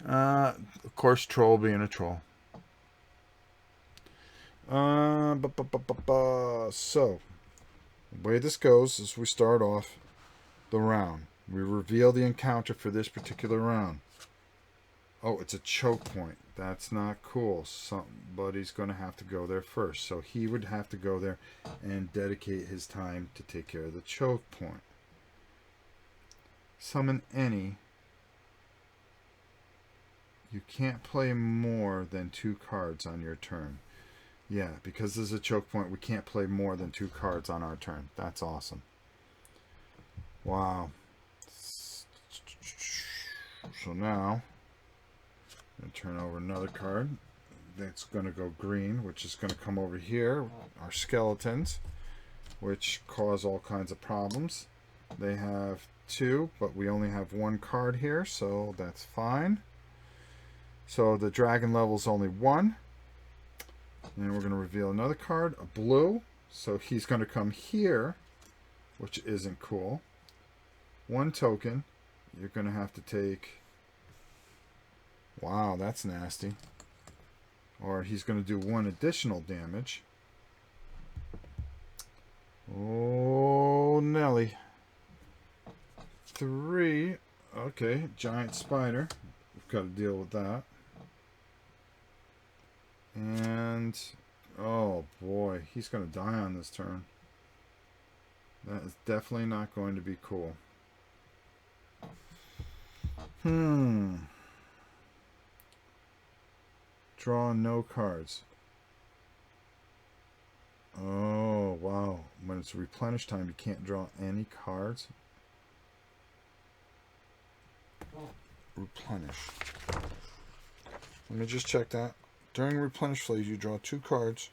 Of course, troll being a troll. So, the way this goes is we start off the round. We reveal the encounter for this particular round. Oh, it's a choke point. That's not cool. Somebody's going to have to go there first. So he would have to go there and dedicate his time to take care of the choke point. Summon any. You can't play more than 2 cards on your turn. Yeah, because there's a choke point, we can't play more than 2 cards on our turn. That's awesome. Wow. So now, I'm going to turn over another card. That's going to go green, which is going to come over here. Our skeletons, which cause all kinds of problems. They have 2, but we only have 1 card here, so that's fine. So the dragon level is only 1. And we're going to reveal another card, a blue. So he's going to come here, which isn't cool. 1 token. You're going to have to take... Wow, that's nasty. Or he's going to do 1 additional damage. Oh, Nelly. 3. Okay, giant spider. We've got to deal with that. And, oh boy, he's going to die on this turn. That is definitely not going to be cool. Draw no cards. Oh, wow. When it's replenish time, you can't draw any cards. Replenish. Let me just check that. During replenish phase, you draw 2 cards,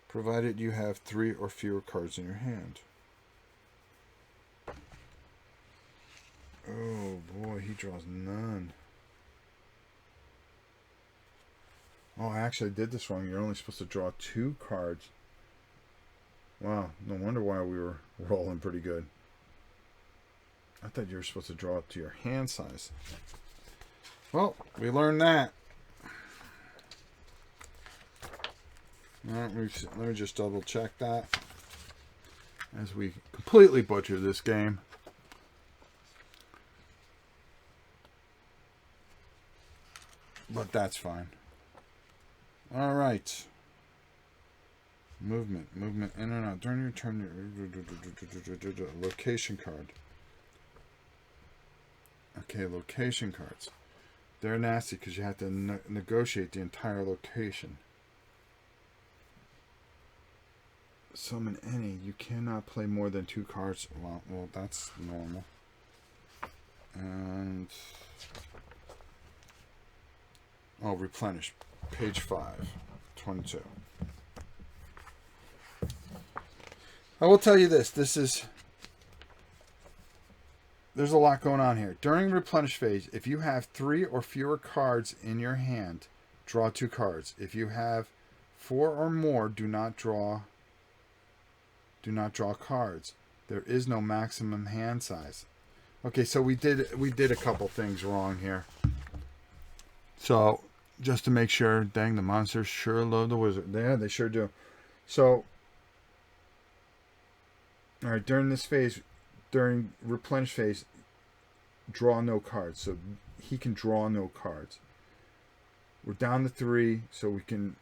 provided you have 3 or fewer cards in your hand. Oh boy, he draws none. Oh, I actually did this wrong. You're only supposed to draw 2 cards. Wow, no wonder why we were rolling pretty good. I thought you were supposed to draw up to your hand size. Well, we learned that. Let me just double check that as we completely butcher this game. But that's fine. All right. Movement in and out during your turn. Location card. Okay, location cards. They're nasty because you have to negotiate the entire location. Summon any. You cannot play more than 2 cards. Well, that's normal. And replenish. Page 5, 22. I will tell you this. There's a lot going on here. During replenish phase, if you have 3 or fewer cards in your hand, draw 2 cards. If you have 4 or more, do not draw cards. There is no maximum hand size. Okay, so we did a couple things wrong here. So just to make sure, dang, the monsters sure love the wizard. Yeah, they sure do. So, all right, during this phase, during replenish phase, draw no cards. So he can draw no cards. We're down to 3, so we can...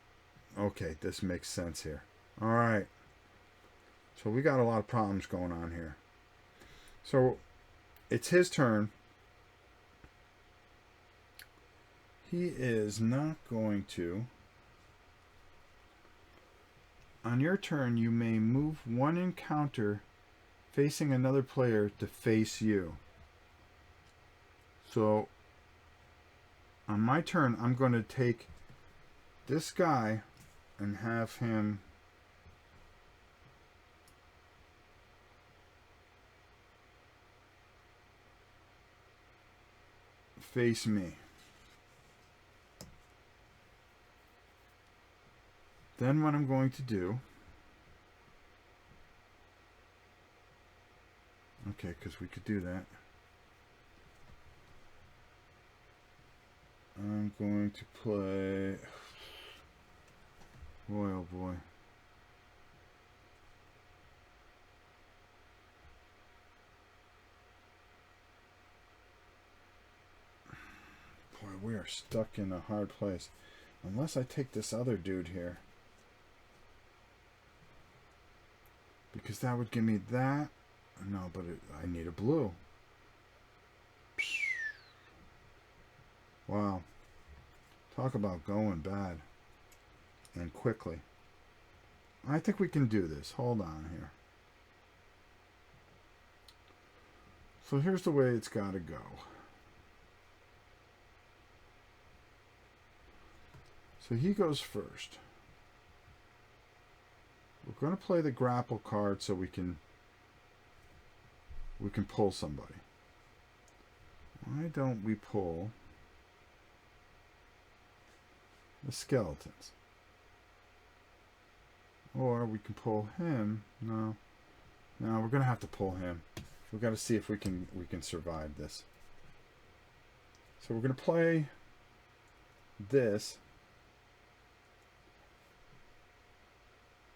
Okay, this makes sense here. All right. So we got a lot of problems going on here. So it's his turn. He is not going to... On your turn, you may move 1 encounter facing another player to face you. So on my turn, I'm going to take this guy and have him face me. Then what I'm going to do... Okay, because we could do that. I'm going to play... Boy, oh boy. Boy, we are stuck in a hard place. Unless I take this other dude here. Because that would give me that. No, but I need a blue. Wow. Talk about going bad. And quickly. I think we can do this. Hold on here. So here's the way it's got to go. So he goes first. We're going to play the grapple card so we can pull somebody. Why don't we pull the skeletons? Or we can pull him. No, we're going to have to pull him. We've got to see if we can survive this. So we're going to play this.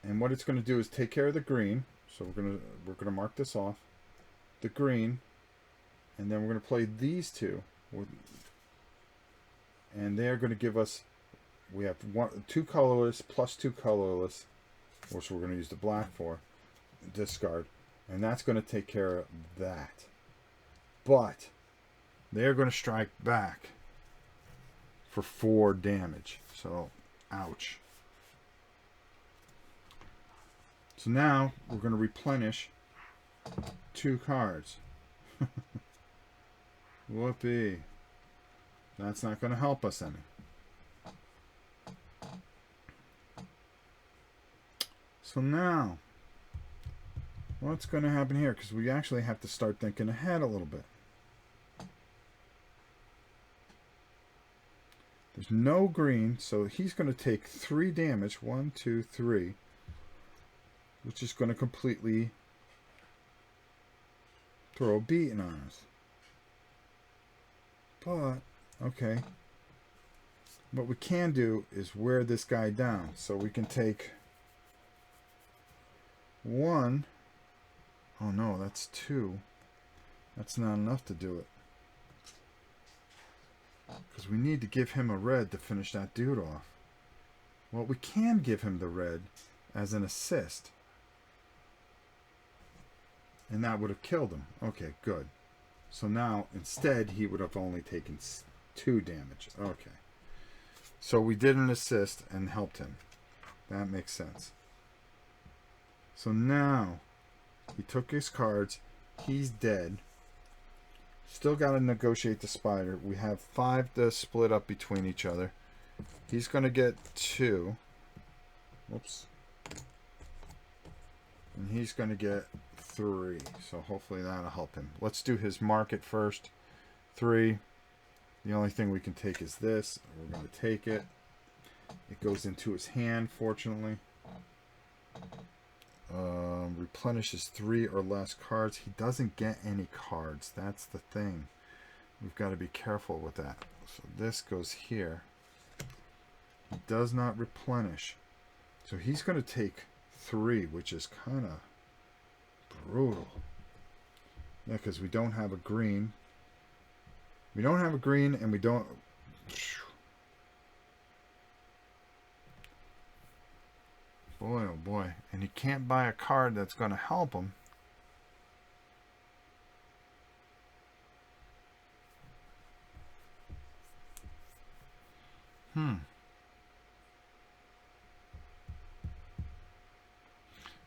And what it's going to do is take care of the green. So we're going to mark this off. The green. And then we're going to play these two. And they're going to give us, we have 2 colorless plus 2 colorless, which we're going to use the black for. Discard. And that's going to take care of that. But they're going to strike back for 4 damage. So, ouch. So now we're going to replenish 2 cards. Whoopee. That's not going to help us any. So now, what's going to happen here? Because we actually have to start thinking ahead a little bit. There's no green, so he's going to take 3 damage. 1, 2, 3. Which is going to completely throw a beating on us. But, okay. What we can do is wear this guy down. So we can take 1. Oh no, that's 2. That's not enough to do it. Because we need to give him a red to finish that dude off. Well, we can give him the red as an assist. And that would have killed him. Okay, good. So now, instead, he would have only taken 2 damage. Okay. So we did an assist and helped him. That makes sense. So now, he took his cards. He's dead. Still got to negotiate the spider. We have 5 to split up between each other. He's going to get 2. Whoops. And he's going to get 3. So hopefully that'll help him. Let's do his market first. 3. The only thing we can take is this. We're going to take it. It goes into his hand, fortunately. Replenishes 3 or less cards. He doesn't get any cards. That's the thing. We've got to be careful with that. So this goes here. He does not replenish. So he's going to take 3, which is kind of brutal. Yeah, because we don't have a green. We don't have a green, and we don't... Boy, oh boy. And he can't buy a card that's going to help him.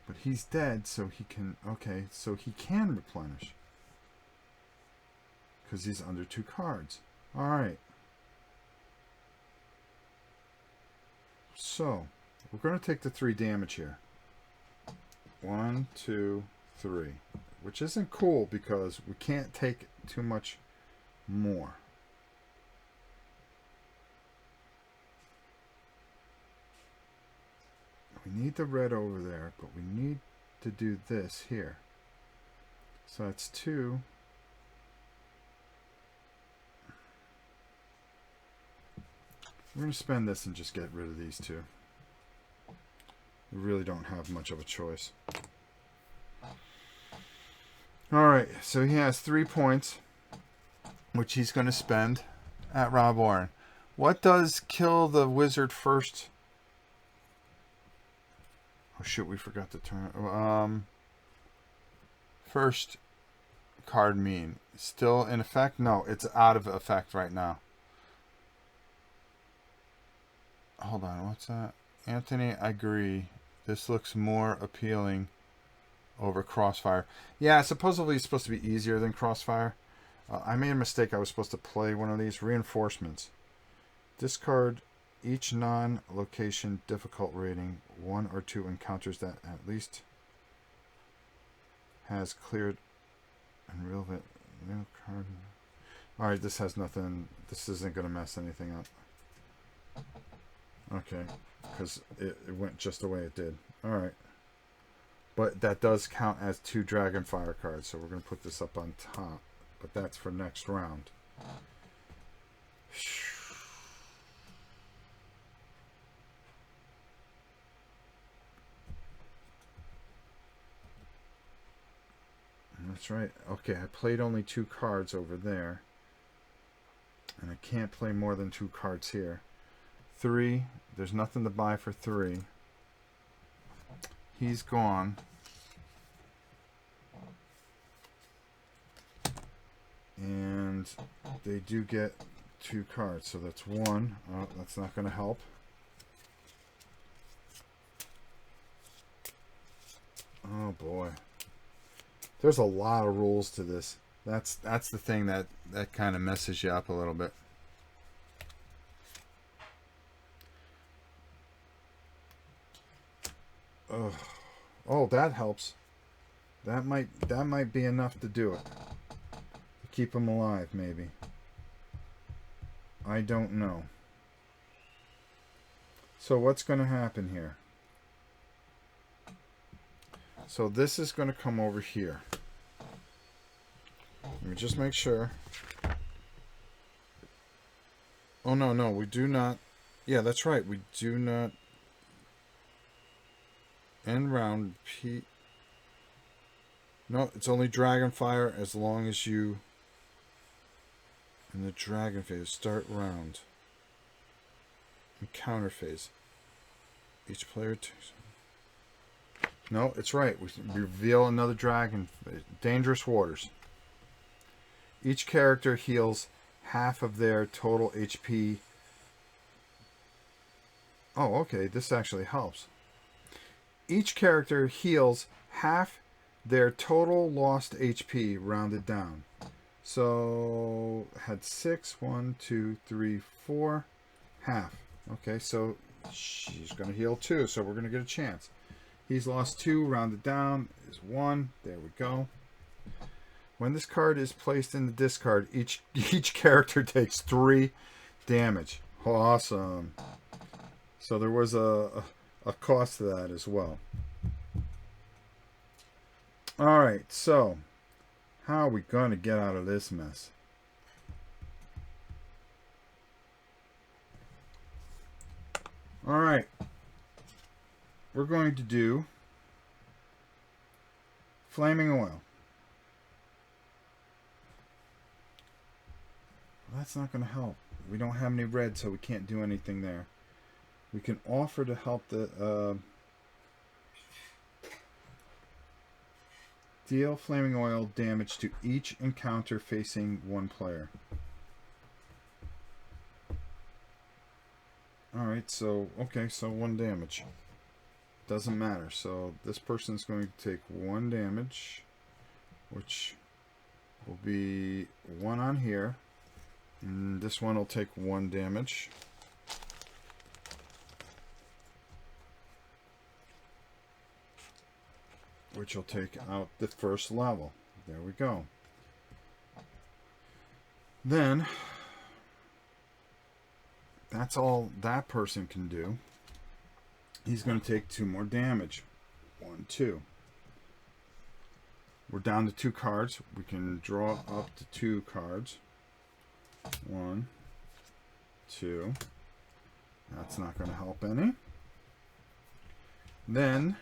But he's dead, so he can... Okay, so he can replenish. Because he's under 2 cards. Alright. So, we're going to take the 3 damage here. 1, 2, 3. Which isn't cool because we can't take too much more. We need the red over there, but we need to do this here. So that's 2. We're going to spend this and just get rid of these 2. We really don't have much of a choice. Alright, so he has 3 points, which he's going to spend at Rob Warren. What does kill the wizard first? Oh shoot, we forgot to turn. First card mean. Still in effect? No, it's out of effect right now. Hold on, what's that? Anthony, I agree. This looks more appealing over Crossfire. Yeah, supposedly it's supposed to be easier than Crossfire. I made a mistake. I was supposed to play one of these. Reinforcements. Discard each non-location difficult rating 1 or 2 encounters that at least has cleared and real card. Alright, this has nothing. This isn't going to mess anything up. Okay, because it went just the way it did. Alright. But that does count as 2 Dragonfire cards, so we're going to put this up on top. But that's for next round. That's right. Okay, I played only 2 cards over there. And I can't play more than 2 cards here. 3. There's nothing to buy for 3. He's gone. And they do get 2 cards. So that's 1. Oh, that's not going to help. Oh boy. There's a lot of rules to this. That's the thing that kind of messes you up a little bit. Ugh. Oh, that helps. That might be enough to do it. To keep them alive, maybe. I don't know. So what's going to happen here? So this is going to come over here. Let me just make sure. Oh, no, we do not. Yeah, that's right. We do not end round P. No, it's only Dragonfire as long as you in the Dragon phase start round. Encounter phase. Each player takes. No, it's right. We reveal another dragon. Dangerous Waters. Each character heals half of their total HP. Oh, okay. This actually helps. Each character heals half their total lost HP rounded down. So, had 6, 1, 2, 3, 4, half. Okay, so she's going to heal 2, so we're going to get a chance. He's lost 2, rounded down is 1. There we go. When this card is placed in the discard, each character takes 3 damage. Awesome. So there was a cost to that as well. Alright, so how are we going to get out of this mess? Alright. We're going to do Flaming Oil. Well, that's not going to help. We don't have any red, so we can't do anything there. We can offer to help the deal Flaming Oil damage to each encounter facing one player. Alright, so, okay, so 1 damage. Doesn't matter. So this person's going to take 1 damage, which will be 1 on here. And this one will take 1 damage. Which will take out the first level. There we go. Then, that's all that person can do. He's going to take 2 more damage. 1, 2. We're down to 2 cards. We can draw up to 2 cards. 1, 2. That's not going to help any. Then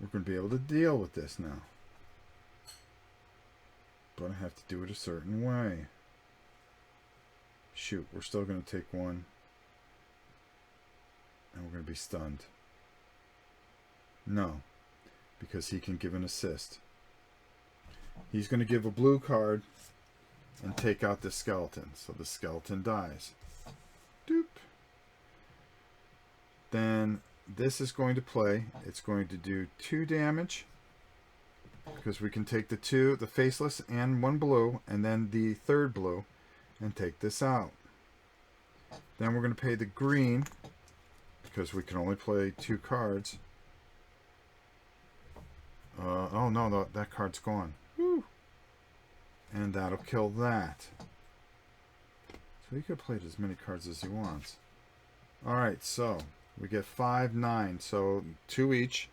we're going to be able to deal with this now. But I have to do it a certain way. Shoot, we're still going to take 1. And we're going to be stunned. No, because he can give an assist. He's going to give a blue card and take out the skeleton. So the skeleton dies. Doop. Then this is going to play. It's going to do 2 damage. Because we can take the faceless and 1 blue, and then the 3rd blue, and take this out. Then we're going to pay the green, because we can only play 2 cards. Oh no, that card's gone. Woo. And that'll kill that. So he could have played as many cards as he wants. Alright, so we get 5, 9. So 2 each.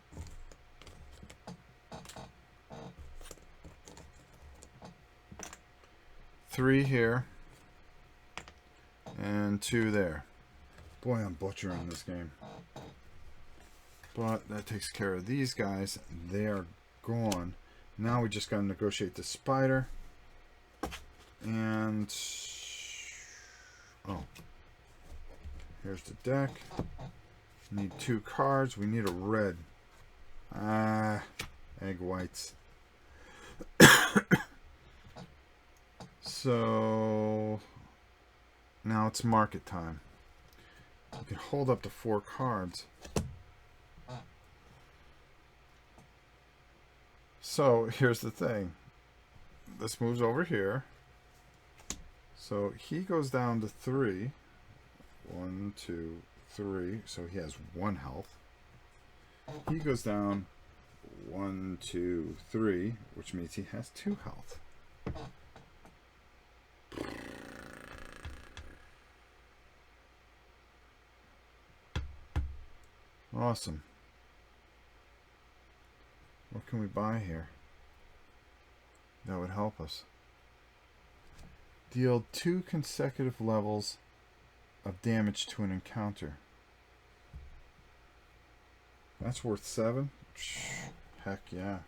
Three here. And 2 there. Boy, I'm butchering this game. But that takes care of these guys. They are gone. Now we just got to negotiate the spider. And... oh. Here's the deck. Need 2 cards. We need a red. Egg whites. So... now it's market time. You can hold up to 4 cards. So here's the thing. This moves over here. So he goes down to 3. 1, 2, 3. So he has 1 health. He goes down 1, 2, 3, which means he has 2 health. Awesome. What can we buy here that would help us? Deal 2 consecutive levels of damage to an encounter. That's worth 7? Heck yeah.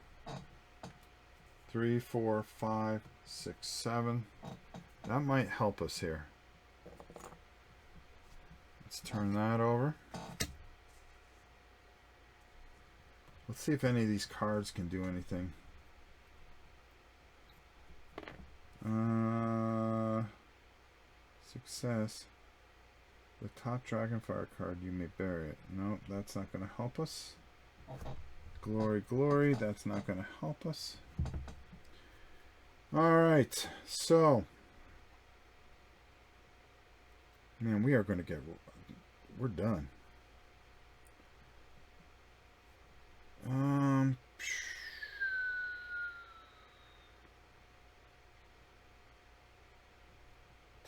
3, 4, 5, 6, 7. That might help us here. Let's turn that over. Let's see if any of these cards can do anything. Success. The top Dragonfire card, you may bury it. No, that's not going to help us. Glory, glory, that's not going to help us. Alright, so. Man, we are going to get... we're done.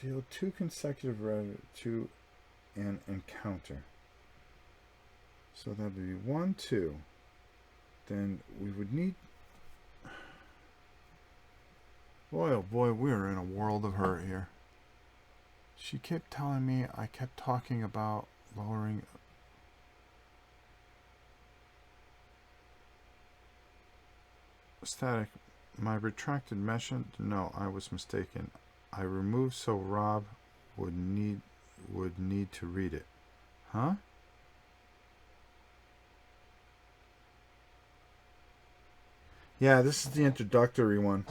Deal 2 consecutive red to an encounter. So that would be 1, 2. Then we would need... boy, oh boy, we're in a world of hurt here. She kept telling me I kept talking about lowering... static. My retracted mention? No, I was mistaken. I removed so Rob would need to read it. Huh? Yeah, this is the introductory one.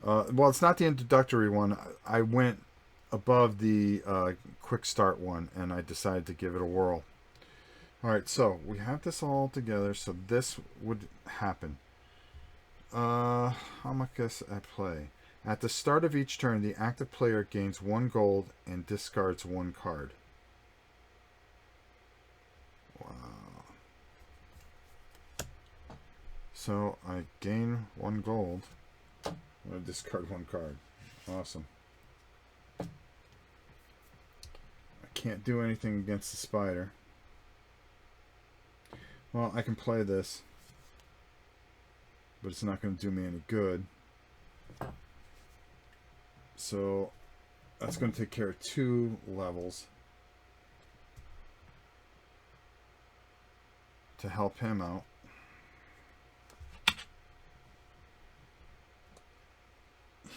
Well, it's not the introductory one. I went above the quick start one, and I decided to give it a whirl. Alright, so we have this all together, so this would happen. How much at play? At the start of each turn, the active player gains 1 gold and discards 1 card. Wow. So I gain 1 gold. I'm going to discard 1 card. Awesome. I can't do anything against the spider. Well, I can play this, but it's not going to do me any good. So that's going to take care of 2 levels to help him out.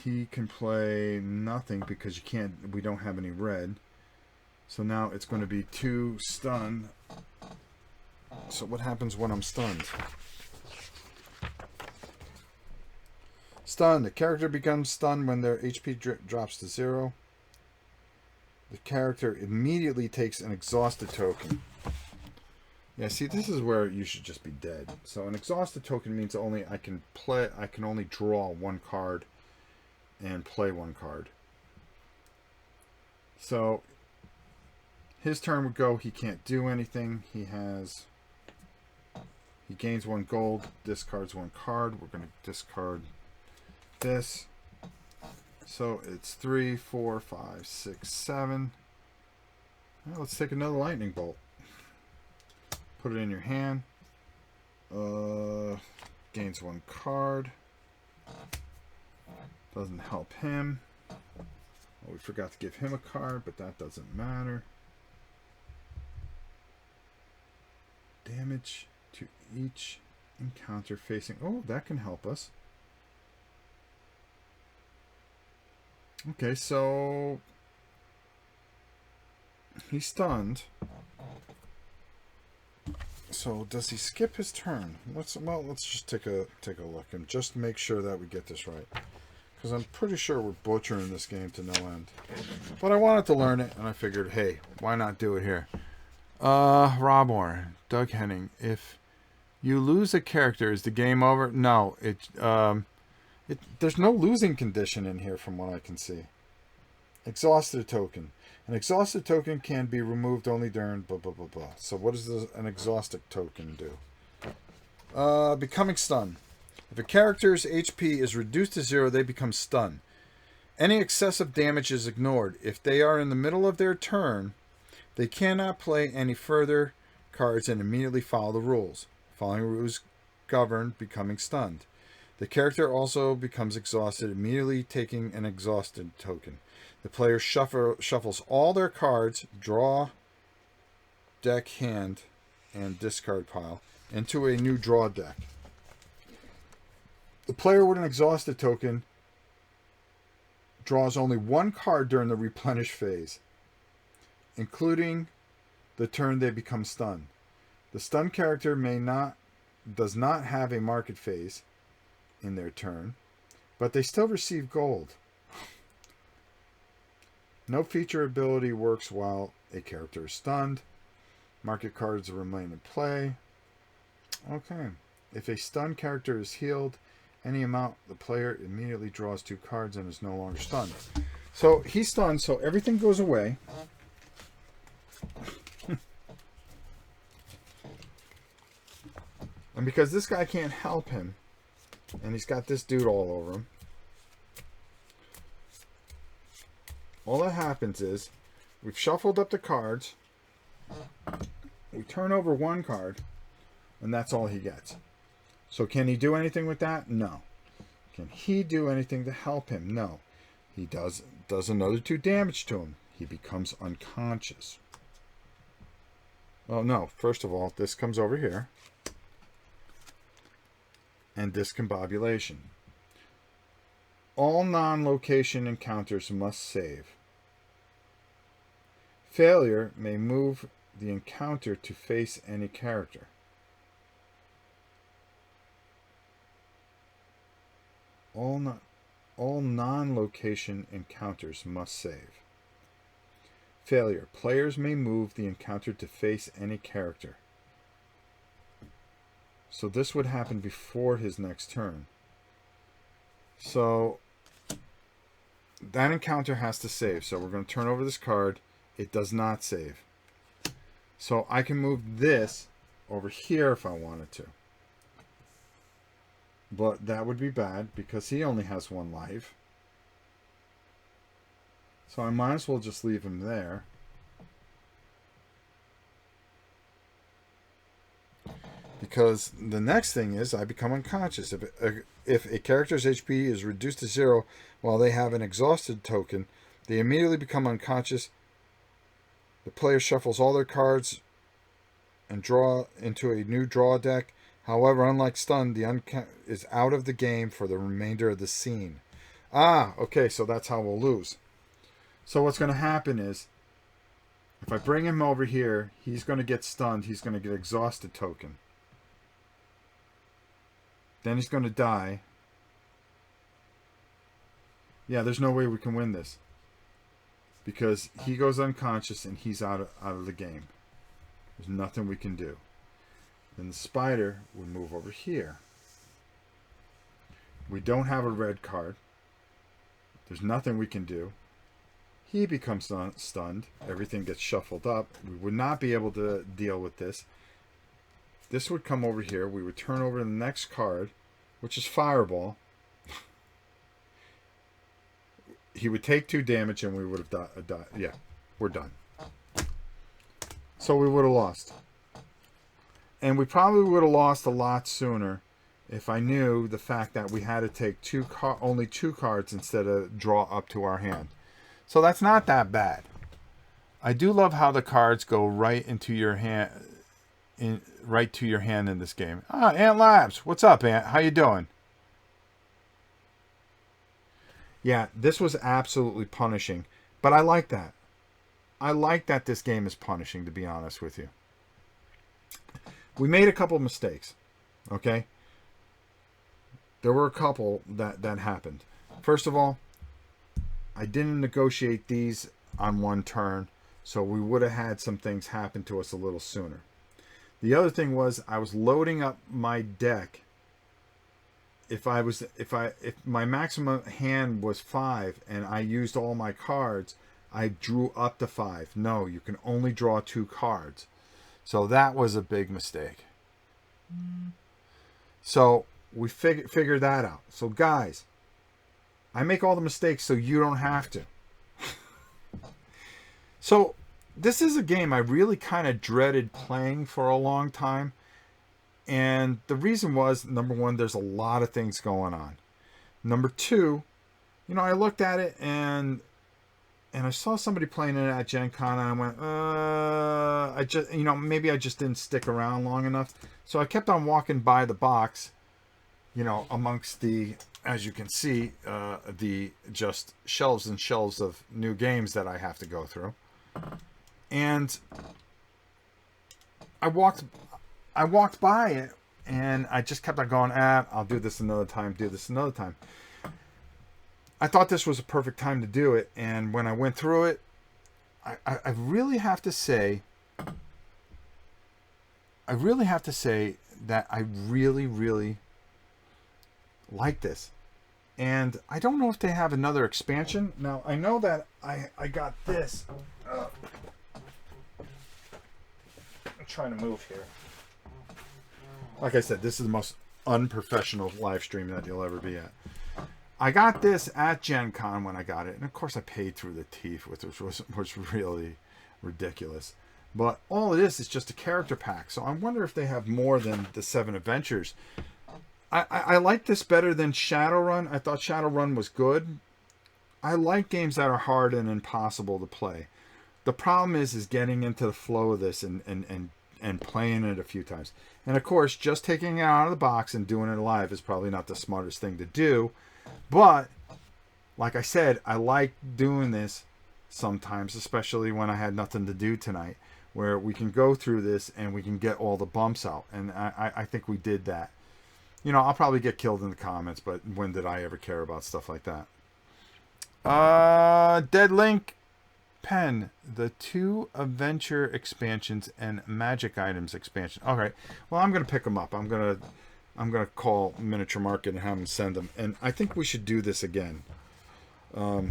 He can play nothing because we don't have any red. So now it's going to be 2 stun. So what happens when I'm stunned? Stun. The character becomes stunned when their HP drops to 0. The character immediately takes an exhausted token. Yeah, see, this is where you should just be dead. So an exhausted token means only I can only draw one card and play one card. So his turn would go, he can't do anything. He gains 1 gold, discards 1 card. We're going to discard this. So it's 3, 4, 5, 6, 7. Well, let's take another lightning bolt. Put it in your hand. Gains 1 card. Doesn't help him. Oh, we forgot to give him a card, but that doesn't matter. Damage to each encounter facing... Oh, that can help us. Okay, so... he's stunned. So does he skip his turn? Let's just take a look and just make sure that we get this right. Because I'm pretty sure we're butchering this game to no end. But I wanted to learn it, and I figured, hey, why not do it here? Rob Warren, Doug Henning. If you lose a character, is the game over? No, there's no losing condition in here from what I can see. Exhausted token. An exhausted token can be removed only during blah, blah, blah, blah. So what does an exhausted token do? Becoming stunned. If a character's HP is reduced to 0, they become stunned. Any excessive damage is ignored. If they are in the middle of their turn, they cannot play any further cards and immediately follow the rules. Following rules govern becoming stunned. The character also becomes exhausted, immediately taking an exhausted token. The player shuffles all their cards, draw, deck, hand, and discard pile into a new draw deck. The player with an exhausted token draws only 1 card during the replenish phase, including the turn they become stunned. The stunned character does not have a market phase in their turn, but they still receive gold. No feature ability works while a character is stunned. Market cards remain in play. Okay. If a stunned character is healed any amount, the player immediately draws 2 cards and is no longer stunned. So he's stunned, so everything goes away. And because this guy can't help him, and he's got this dude all over him, all that happens is we've shuffled up the cards, we turn over 1 card, and that's all he gets. So can he do anything with that? No. Can he do anything to help him? No. He does another 2 damage to him. He becomes unconscious. Well, no. First of all, this comes over here. And discombobulation. All non-location encounters must save. Failure may move the encounter to face any character. All non-location encounters must save. Failure. Players may move the encounter to face any character. So this would happen before his next turn. So that encounter has to save. So we're going to turn over this card. It does not save. So I can move this over here if I wanted to. But that would be bad because he only has 1 life. So I might as well just leave him there. Because the next thing is I become unconscious. If a character's HP is reduced to 0 while they have an exhausted token, they immediately become unconscious. The player shuffles all their cards and draw into a new draw deck. However, unlike stun, the is out of the game for the remainder of the scene. Ah, okay, so that's how we'll lose. So what's going to happen is, if I bring him over here, he's going to get stunned. He's going to get exhausted token. Then he's going to die. Yeah, there's no way we can win this. Because he goes unconscious and he's out of the game. There's nothing we can do. Then the spider would move over here. We don't have a red card. There's nothing we can do. He becomes stunned. Everything gets shuffled up. We would not be able to deal with this. This would come over here. We would turn over the next card, which is Fireball. He would take 2 damage and we would have died. Yeah, we're done. So we would have lost. And we probably would have lost a lot sooner if I knew the fact that we had to take only 2 cards instead of draw up to our hand. So that's not that bad. I do love how the cards go right into your hand, right to your hand in this game. Ah, Ant Labs, what's up, Ant? How you doing? Yeah, this was absolutely punishing, but I like that. I like that this game is punishing, to be honest with you. We made a couple mistakes, okay? There were a couple that happened. First of all, I didn't negotiate these on one turn, so we would have had some things happen to us a little sooner. The other thing was I was loading up my deck. If my maximum hand was 5 and I used all my cards, I drew up to 5. No, you can only draw 2 cards. So that was a big mistake. So we figured that out. So guys, I make all the mistakes so you don't have to. So this is a game I really kind of dreaded playing for a long time. And the reason was, number one, there's a lot of things going on. Number two, you know, I looked at it and I saw somebody playing it at Gen Con and I went, maybe I just didn't stick around long enough. So I kept on walking by the box, you know, amongst the, as you can see, the just shelves and shelves of new games that I have to go through. And I walked by it and I just kept on going, I'll do this another time, do this another time. I thought this was a perfect time to do it. And when I went through it, I really have to say, that I really, really like this. And I don't know if they have another expansion. Now, I know that I got this. I'm trying to move here. Like I said, this is the most unprofessional live stream that you'll ever be at. I got this at Gen Con when I got it. And of course I paid through the teeth, which was really ridiculous. But all it is just a character pack. So I wonder if they have more than the 7 adventures. I like this better than Shadowrun. I thought Shadowrun was good. I like games that are hard and impossible to play. The problem is getting into the flow of this and playing it a few times. And of course, just taking it out of the box and doing it live is probably not the smartest thing to do. But, like I said, I like doing this sometimes, especially when I had nothing to do tonight, where we can go through this and we can get all the bumps out. And I think we did that. You know, I'll probably get killed in the comments, but when did I ever care about stuff like that? Dead Link Pen, the 2 adventure expansions and magic items expansion. All right. Well, I'm going to pick them up. I'm going to call Miniature Market and have them send them. And I think we should do this again. I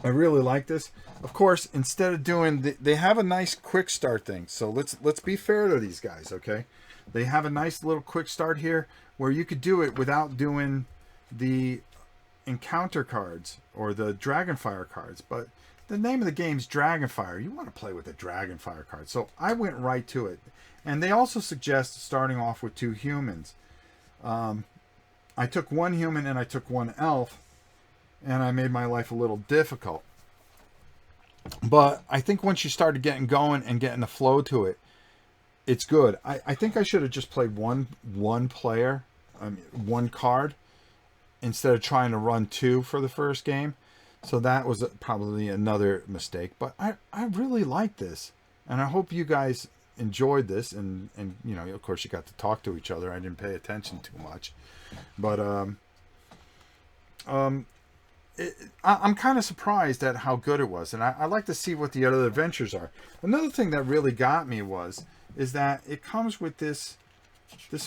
really like this. Of course, instead of doing, they have a nice quick start thing. So let's be fair to these guys, okay? They have a nice little quick start here where you could do it without doing the encounter cards or the Dragonfire cards. But the name of the game is Dragonfire. You want to play with the Dragonfire card. So I went right to it. And they also suggest starting off with 2 humans. I took 1 human and I took 1 elf. And I made my life a little difficult. But I think once you started getting going and getting the flow to it, it's good. I think I should have just played one player, 1 card, instead of trying to run 2 for the first game. So that was probably another mistake. But I really like this. And I hope you guys enjoyed this. And you know, of course, you got to talk to each other. I didn't pay attention too much. But I'm kind of surprised at how good it was. And I like to see what the other adventures are. Another thing that really got me was is that it comes with this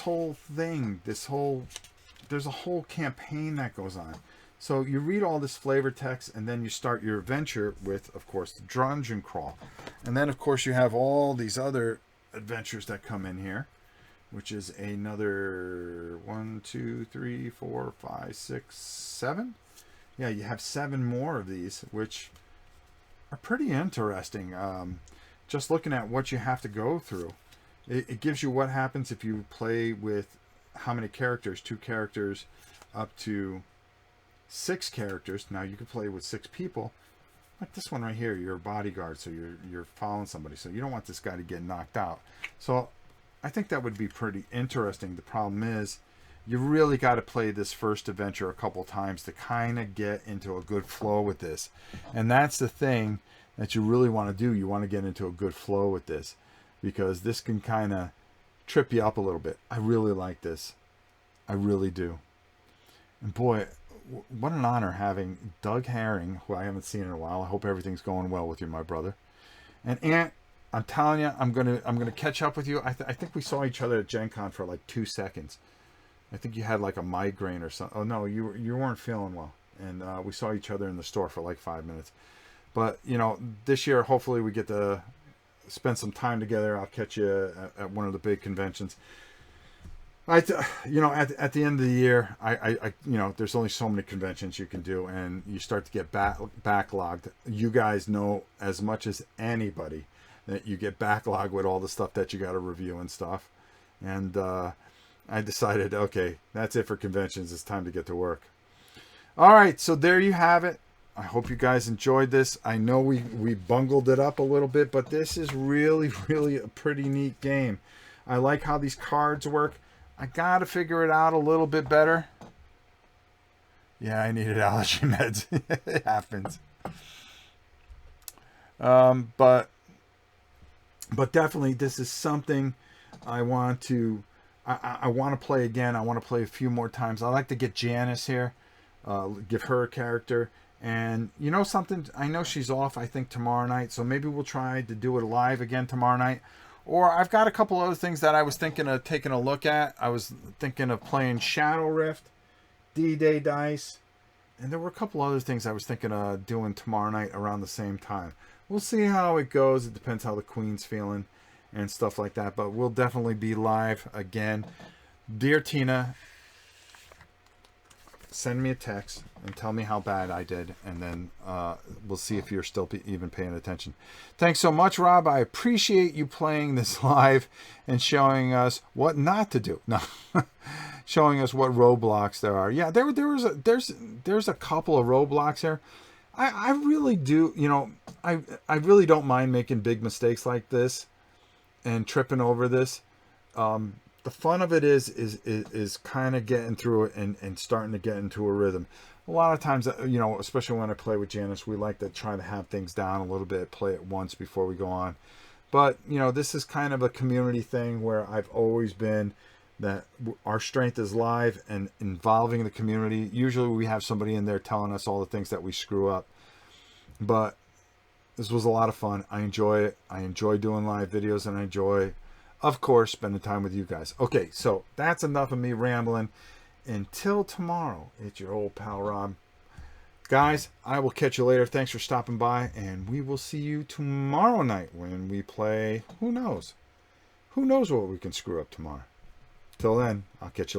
whole thing, there's a whole campaign that goes on. So you read all this flavor text, and then you start your adventure with, of course, the dungeon crawl. And then, of course, you have all these other adventures that come in here, which is another 1, 2, 3, 4, 5, 6, 7. Yeah, you have 7 more of these, which are pretty interesting. Just looking at what you have to go through. It gives you what happens if you play with how many characters, 2 characters up to 6 characters. Now you can play with 6 people. Like this one right here, you're a bodyguard, so you're following somebody, so you don't want this guy to get knocked out. So I think that would be pretty interesting. The problem is you really got to play this first adventure a couple times to kind of get into a good flow with this. And that's the thing that you really want to do. You want to get into a good flow with this, because this can kind of trip you up a little bit. I really like this. I really do. And boy, what an honor having Doug Herring, who I haven't seen in a while. I hope everything's going well with you, my brother. And Ant, I'm telling you, I'm gonna catch up with you. I think we saw each other at Gen Con for like 2 seconds. I think you had like a migraine or something. Oh no, you weren't feeling well, and we saw each other in the store for like 5 minutes. But you know, this year hopefully we get to spend some time together. I'll catch you at one of the big conventions. You know, at the end of the year, I you know, there's only so many conventions you can do, and you start to get backlogged. You guys know as much as anybody that you get backlogged with all the stuff that you got to review and stuff. And I decided, okay, that's it for conventions. It's time to get to work. All right, so there you have it. I hope you guys enjoyed this. I know we bungled it up a little bit, but this is really, really a pretty neat game. I like how these cards work. I got to figure it out a little bit better. Yeah, I needed allergy meds. It happens. But definitely this is something I want to play again. I want to play a few more times. I like to get Janice here, give her a character. And you know something? I know she's off, I think, tomorrow night. So maybe we'll try to do it live again tomorrow night. Or I've got a couple other things that I was thinking of taking a look at. I was thinking of playing Shadow Rift, D-Day Dice, and there were a couple other things I was thinking of doing tomorrow night around the same time. We'll see how it goes. It depends how the Queen's feeling and stuff like that. But we'll definitely be live again. Dear Tina, send me a text and tell me how bad I did, and then we'll see if you're still even paying attention. Thanks so much, Rob. I appreciate you playing this live and showing us what not to do. No, showing us what roadblocks there are. Yeah, there's a couple of roadblocks here. I really do. You know, I really don't mind making big mistakes like this and tripping over this. The fun of it is kind of getting through it and starting to get into a rhythm. A lot of times, you know, especially when I play with Janice, we like to try to have things down a little bit, play it once before we go on. But, you know, this is kind of a community thing where I've always been that our strength is live and involving the community. Usually we have somebody in there telling us all the things that we screw up. But this was a lot of fun. I enjoy it. I enjoy doing live videos, and I enjoy, of course, spending time with you guys. Okay, so that's enough of me rambling. Until tomorrow, it's your old pal Rob. Guys, I will catch you later. Thanks for stopping by, and we will see you tomorrow night when we play. Who knows? Who knows what we can screw up tomorrow? Till then, I'll catch you later.